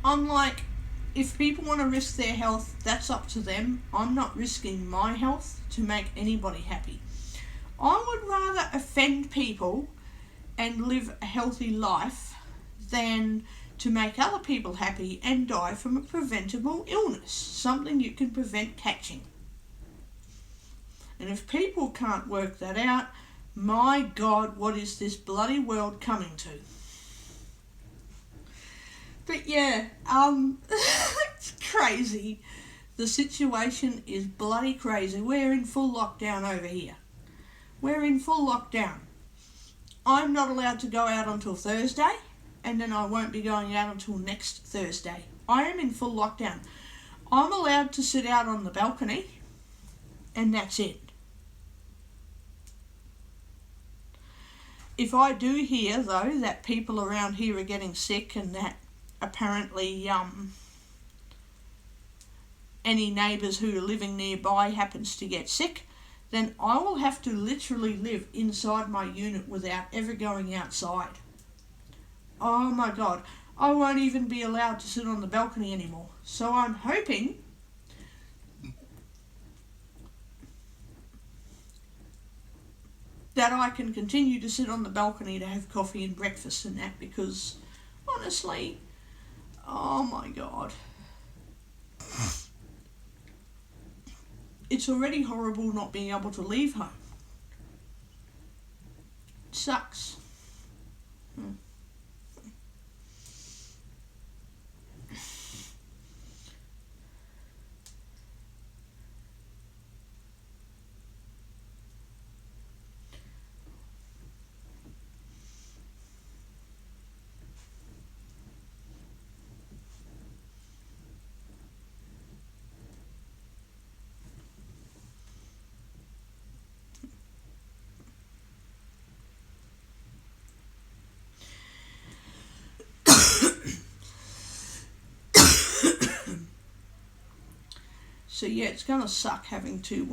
[SPEAKER 1] I'm like, if people want to risk their health, that's up to them. I'm not risking my health to make anybody happy. I would rather offend people and live a healthy life than to make other people happy and die from a preventable illness, something you can prevent catching. And if people can't work that out, my God, what is this bloody world coming to? But yeah, it's crazy. The situation is bloody crazy. We're in full lockdown over here. We're in full lockdown. I'm not allowed to go out until Thursday, and then I won't be going out until next Thursday. I am in full lockdown. I'm allowed to sit out on the balcony, and that's it. If I do hear, though, that people around here are getting sick and that apparently any neighbours who are living nearby happens to get sick, then I will have to literally live inside my unit without ever going outside. Oh my God, I won't even be allowed to sit on the balcony anymore. So I'm hoping that I can continue to sit on the balcony to have coffee and breakfast and that, because honestly, oh my God. It's already horrible not being able to leave home. It sucks. So yeah, it's going to suck having to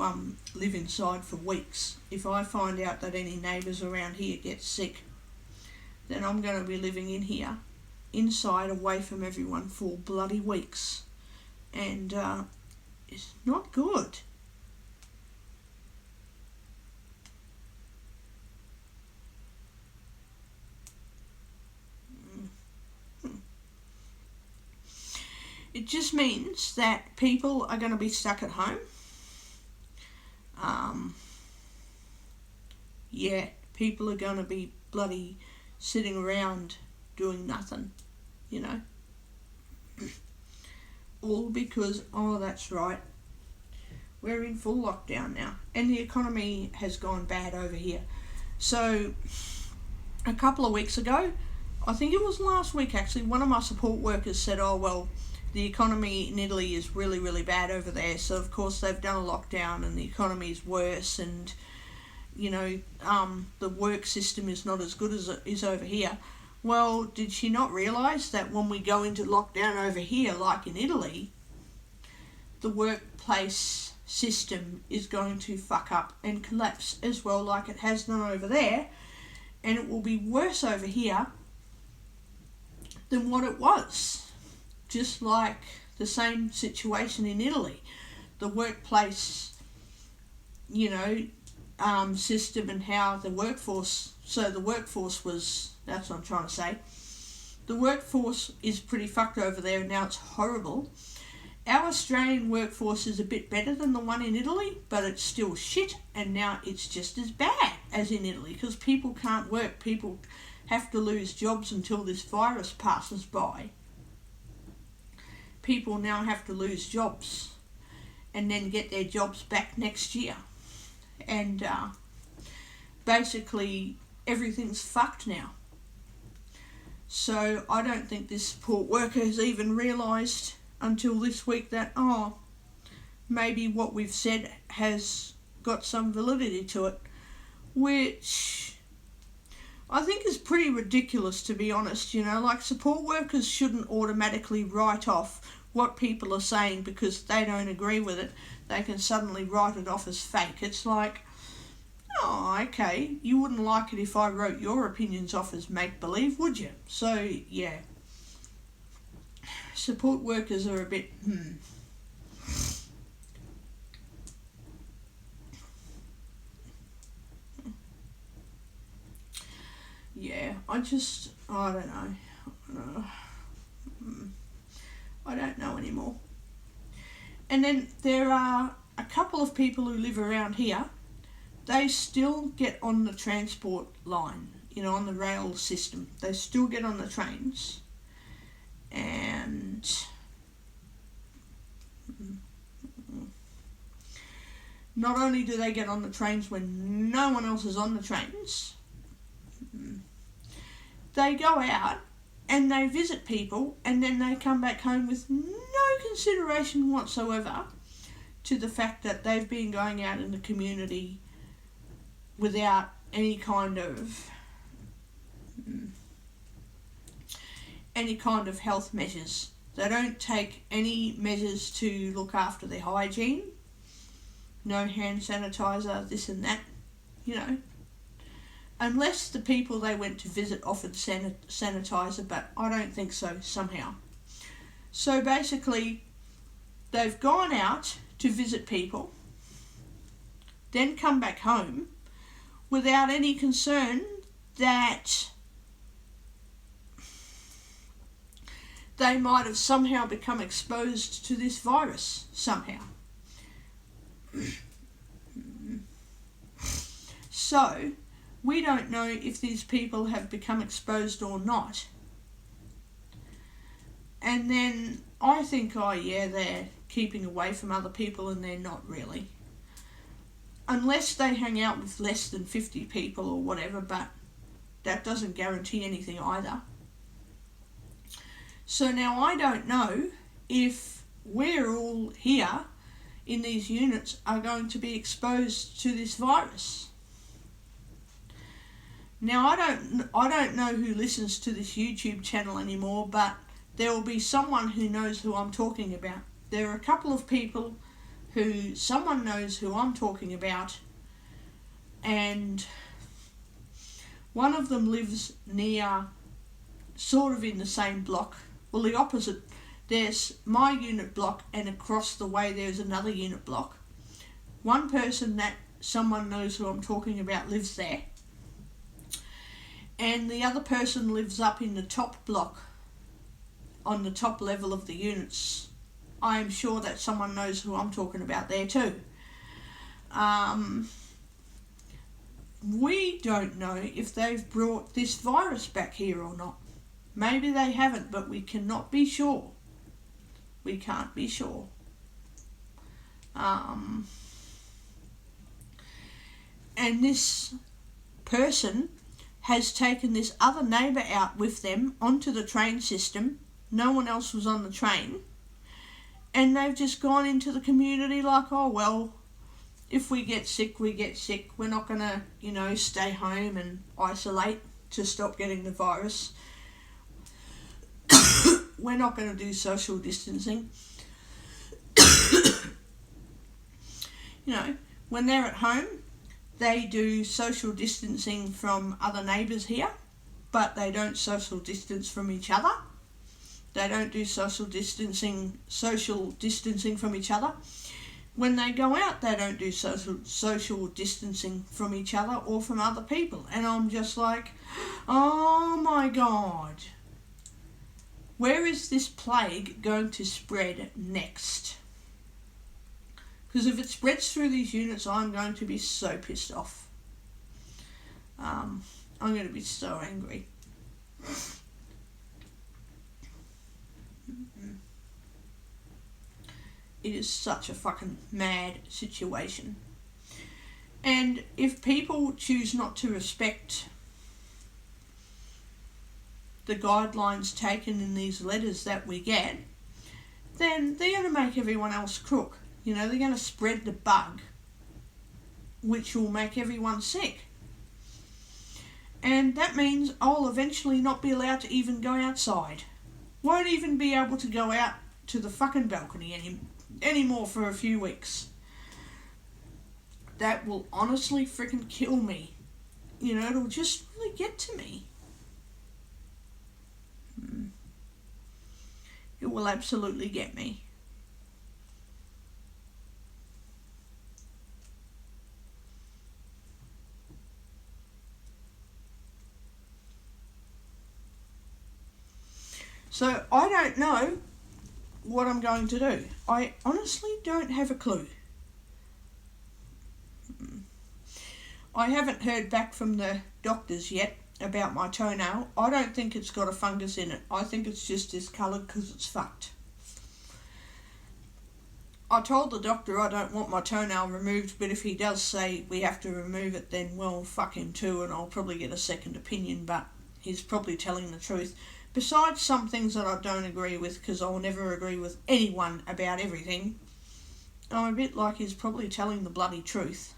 [SPEAKER 1] live inside for weeks. If I find out that any neighbours around here get sick, then I'm going to be living in here, inside, away from everyone for bloody weeks. And it's not good. It just means that people are going to be stuck at home. Yeah, people are going to be bloody sitting around doing nothing, you know. All because, oh, that's right, we're in full lockdown now and the economy has gone bad over here. So a couple of weeks ago, I think it was last week actually, one of my support workers said, oh well, the economy in Italy is really, really bad over there, so of course they've done a lockdown and the economy is worse, and you know, the work system is not as good as it is over here. Well, did she not realise that when we go into lockdown over here, like in Italy, the workplace system is going to fuck up and collapse as well, like it has done over there, and it will be worse over here than what it was. Just like the same situation in Italy. The workplace, you know, system and how the workforce, so the workforce was, that's what I'm trying to say. The workforce is pretty fucked over there and now it's horrible. Our Australian workforce is a bit better than the one in Italy, but it's still shit, and now it's just as bad as in Italy because people can't work. People have to lose jobs until this virus passes by. People now have to lose jobs and then get their jobs back next year. And basically everything's fucked now. So I don't think this support worker has even realised until this week that, oh, maybe what we've said has got some validity to it, which I think is pretty ridiculous, to be honest. You know, like, support workers shouldn't automatically write off what people are saying because they don't agree with it. They can suddenly write it off as fake. It's like, oh, okay, you wouldn't like it if I wrote your opinions off as make-believe, would you? So, yeah. Support workers are a bit, Yeah, I don't know. I don't know anymore. And then there are a couple of people who live around here. They still get on the transport line, you know, on the rail system. They still get on the trains. And not only do they get on the trains when no one else is on the trains, they go out and they visit people and then they come back home with no consideration whatsoever to the fact that they've been going out in the community without any kind of health measures. They don't take any measures to look after their hygiene. no hand sanitizer, this and that, you know. Unless the people they went to visit offered sanitizer, but I don't think so somehow. So basically, they've gone out to visit people, then come back home without any concern that they might have somehow become exposed to this virus somehow. So, we don't know if these people have become exposed or not. And then I think, oh yeah, they're keeping away from other people, and they're not really. Unless they hang out with less than 50 people or whatever, but that doesn't guarantee anything either. So now I don't know if we're all here in these units are going to be exposed to this virus. Now I don't know who listens to this YouTube channel anymore, but there will be someone who knows who I'm talking about. There are a couple of people who someone knows who I'm talking about, and one of them lives near, sort of in the same block. Well, the opposite. There's my unit block, and across the way there's another unit block. One person that someone knows who I'm talking about lives there, and the other person lives up in the top block, on the top level of the units. I am sure that someone knows who I'm talking about there too. We don't know if they've brought this virus back here or not. Maybe they haven't, but we cannot be sure. We can't be sure. And this person has taken this other neighbour out with them onto the train system. No one else was on the train. And they've just gone into the community like, oh, well, if we get sick, we get sick. We're not going to, stay home and isolate to stop getting the virus. We're not going to do social distancing. When they're at home, they do social distancing from other neighbours here, but they don't social distance from each other. They don't do social distancing from each other. When they go out, they don't do social distancing from each other or from other people. And I'm just like, oh my God. Where is this plague going to spread next? Because if it spreads through these units, I'm going to be so pissed off. I'm going to be so angry. It is such a fucking mad situation. And if people choose not to respect the guidelines taken in these letters that we get, then they're going to make everyone else crook. They're going to spread the bug, which will make everyone sick. And that means I'll eventually not be allowed to even go outside. Won't even be able to go out to the fucking balcony anymore for a few weeks. That will honestly freaking kill me. It'll just really get to me. It will absolutely get me. So I don't know what I'm going to do. I honestly don't have a clue. I haven't heard back from the doctors yet about my toenail. I don't think it's got a fungus in it. I think it's just discoloured because it's fucked. I told the doctor I don't want my toenail removed, but if he does say we have to remove it, then well, fuck him too, and I'll probably get a second opinion, but he's probably telling the truth. Besides some things that I don't agree with, because I'll never agree with anyone about everything, I'm a bit like he's probably telling the bloody truth.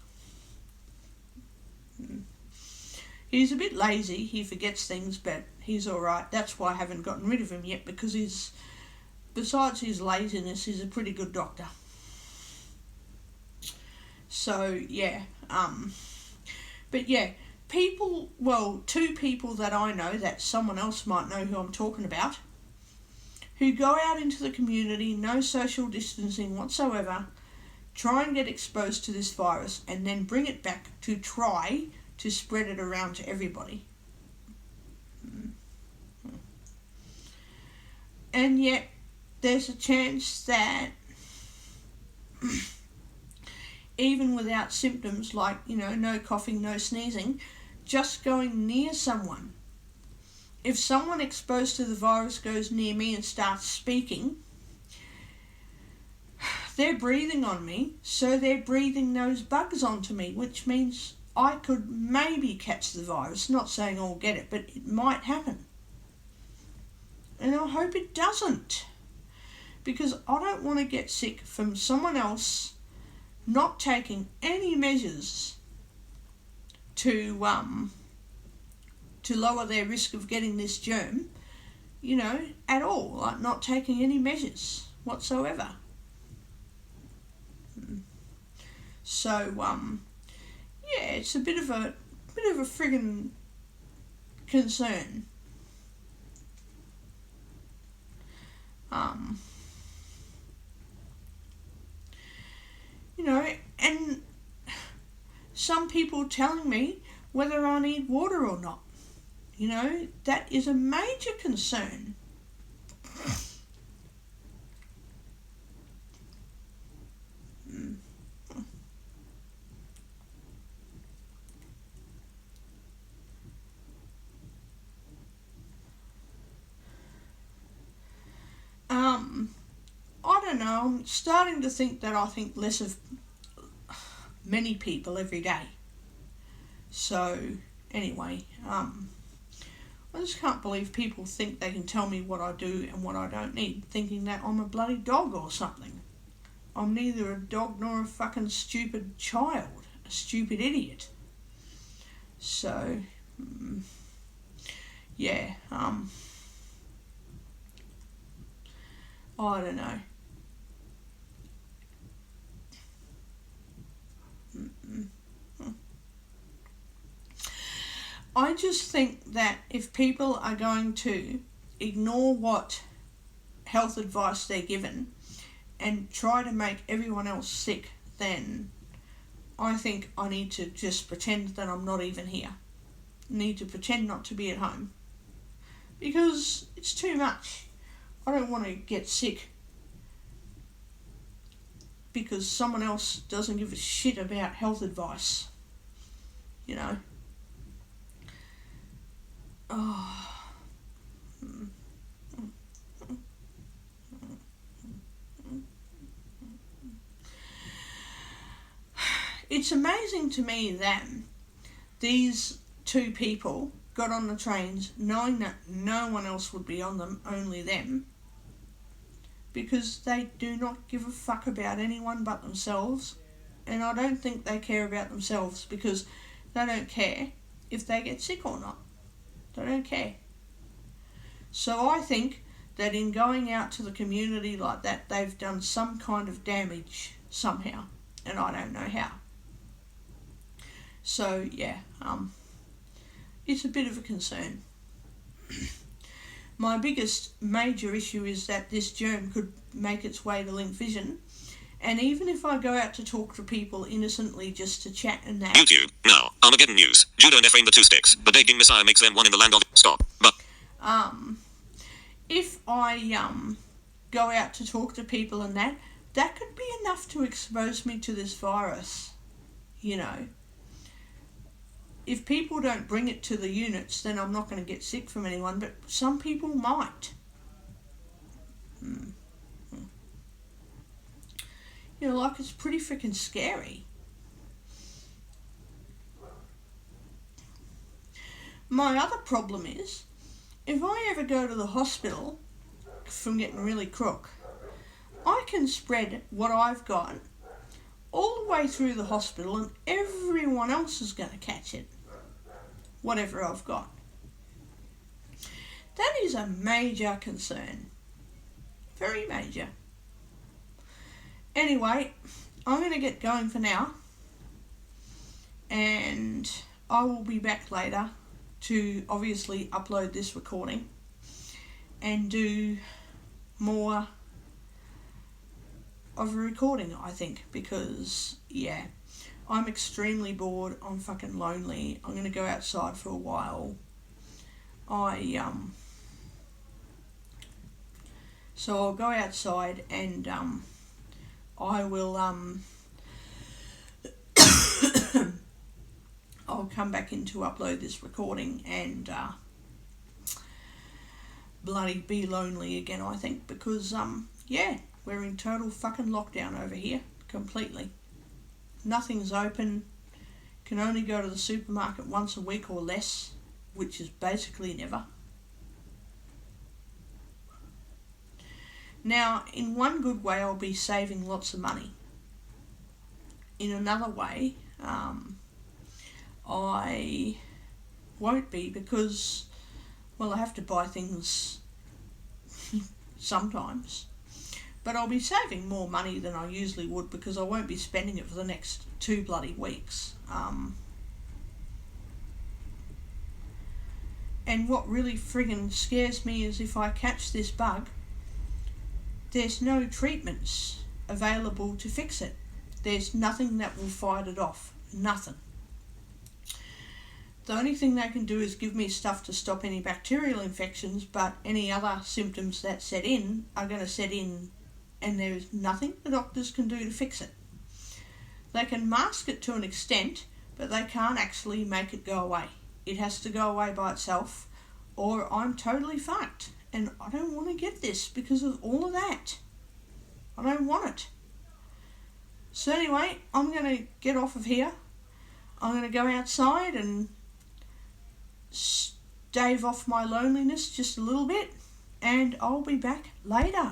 [SPEAKER 1] He's a bit lazy, he forgets things, but he's alright. That's why I haven't gotten rid of him yet, because besides his laziness, he's a pretty good doctor. So, yeah. But, yeah, people, well, two people that I know, that someone else might know who I'm talking about, who go out into the community, no social distancing whatsoever, try and get exposed to this virus, and then bring it back to try to spread it around to everybody. And yet, there's a chance that even without symptoms like, no coughing, no sneezing, just going near someone. If someone exposed to the virus goes near me and starts speaking, they're breathing on me, so they're breathing those bugs onto me, which means I could maybe catch the virus. Not saying I'll get it, but it might happen. And I hope it doesn't, because I don't want to get sick from someone else not taking any measures to lower their risk of getting this germ, at all, like not taking any measures whatsoever. So, yeah, it's a bit of a friggin' concern. And some people telling me whether I need water or not. That is a major concern. I don't know, I'm starting to think that I think less of many people every day. So, anyway, I just can't believe people think they can tell me what I do and what I don't need, thinking that I'm a bloody dog or something. I'm neither a dog nor a fucking stupid child, a stupid idiot. So, yeah, I don't know. I just think that if people are going to ignore what health advice they're given and try to make everyone else sick, then I think I need to just pretend that I'm not even here. Need to pretend not to be at home. Because it's too much. I don't want to get sick because someone else doesn't give a shit about health advice. Oh. It's amazing to me that these two people got on the trains knowing that no one else would be on them, only them, because they do not give a fuck about anyone but themselves. And I don't think they care about themselves, because they don't care if they get sick or not. They don't care. So I think that in going out to the community like that, they've done some kind of damage somehow, and I don't know how. So yeah, it's a bit of a concern. My biggest major issue is that this germ could make its way to Link Vision, and even if I go out to talk to people innocently just to chat and that...
[SPEAKER 2] YouTube, now, Armageddon News, Judah and Ephraim the two sticks, but King Messiah makes them one in the land of... Stop, but...
[SPEAKER 1] If I go out to talk to people and that could be enough to expose me to this virus, If people don't bring it to the units, then I'm not going to get sick from anyone, but some people might. It's pretty freaking scary. My other problem is, if I ever go to the hospital from getting really crook, I can spread what I've got all the way through the hospital and everyone else is going to catch it. Whatever I've got. That is a major concern. Very major. Anyway, I'm going to get going for now. and I will be back later to obviously upload this recording and do more of a recording, I think, because yeah, I'm extremely bored, I'm fucking lonely, I'm gonna go outside for a while. So I'll go outside and I will I'll come back in to upload this recording and bloody be lonely again, I think, because yeah, we're in total fucking lockdown over here, completely. Nothing's open, can only go to the supermarket once a week or less, which is basically never. Now, in one good way, I'll be saving lots of money. In another way, I won't be, because, well, I have to buy things sometimes. But I'll be saving more money than I usually would, because I won't be spending it for the next 2 bloody weeks. And what really friggin' scares me is if I catch this bug, there's no treatments available to fix it. There's nothing that will fight it off. Nothing. The only thing they can do is give me stuff to stop any bacterial infections, but any other symptoms that set in are going to set in, and there is nothing the doctors can do to fix it. They can mask it to an extent, but they can't actually make it go away. It has to go away by itself, or I'm totally fucked. And I don't want to get this because of all of that. I don't want it. So anyway, I'm going to get off of here. I'm going to go outside and stave off my loneliness just a little bit. And I'll be back later.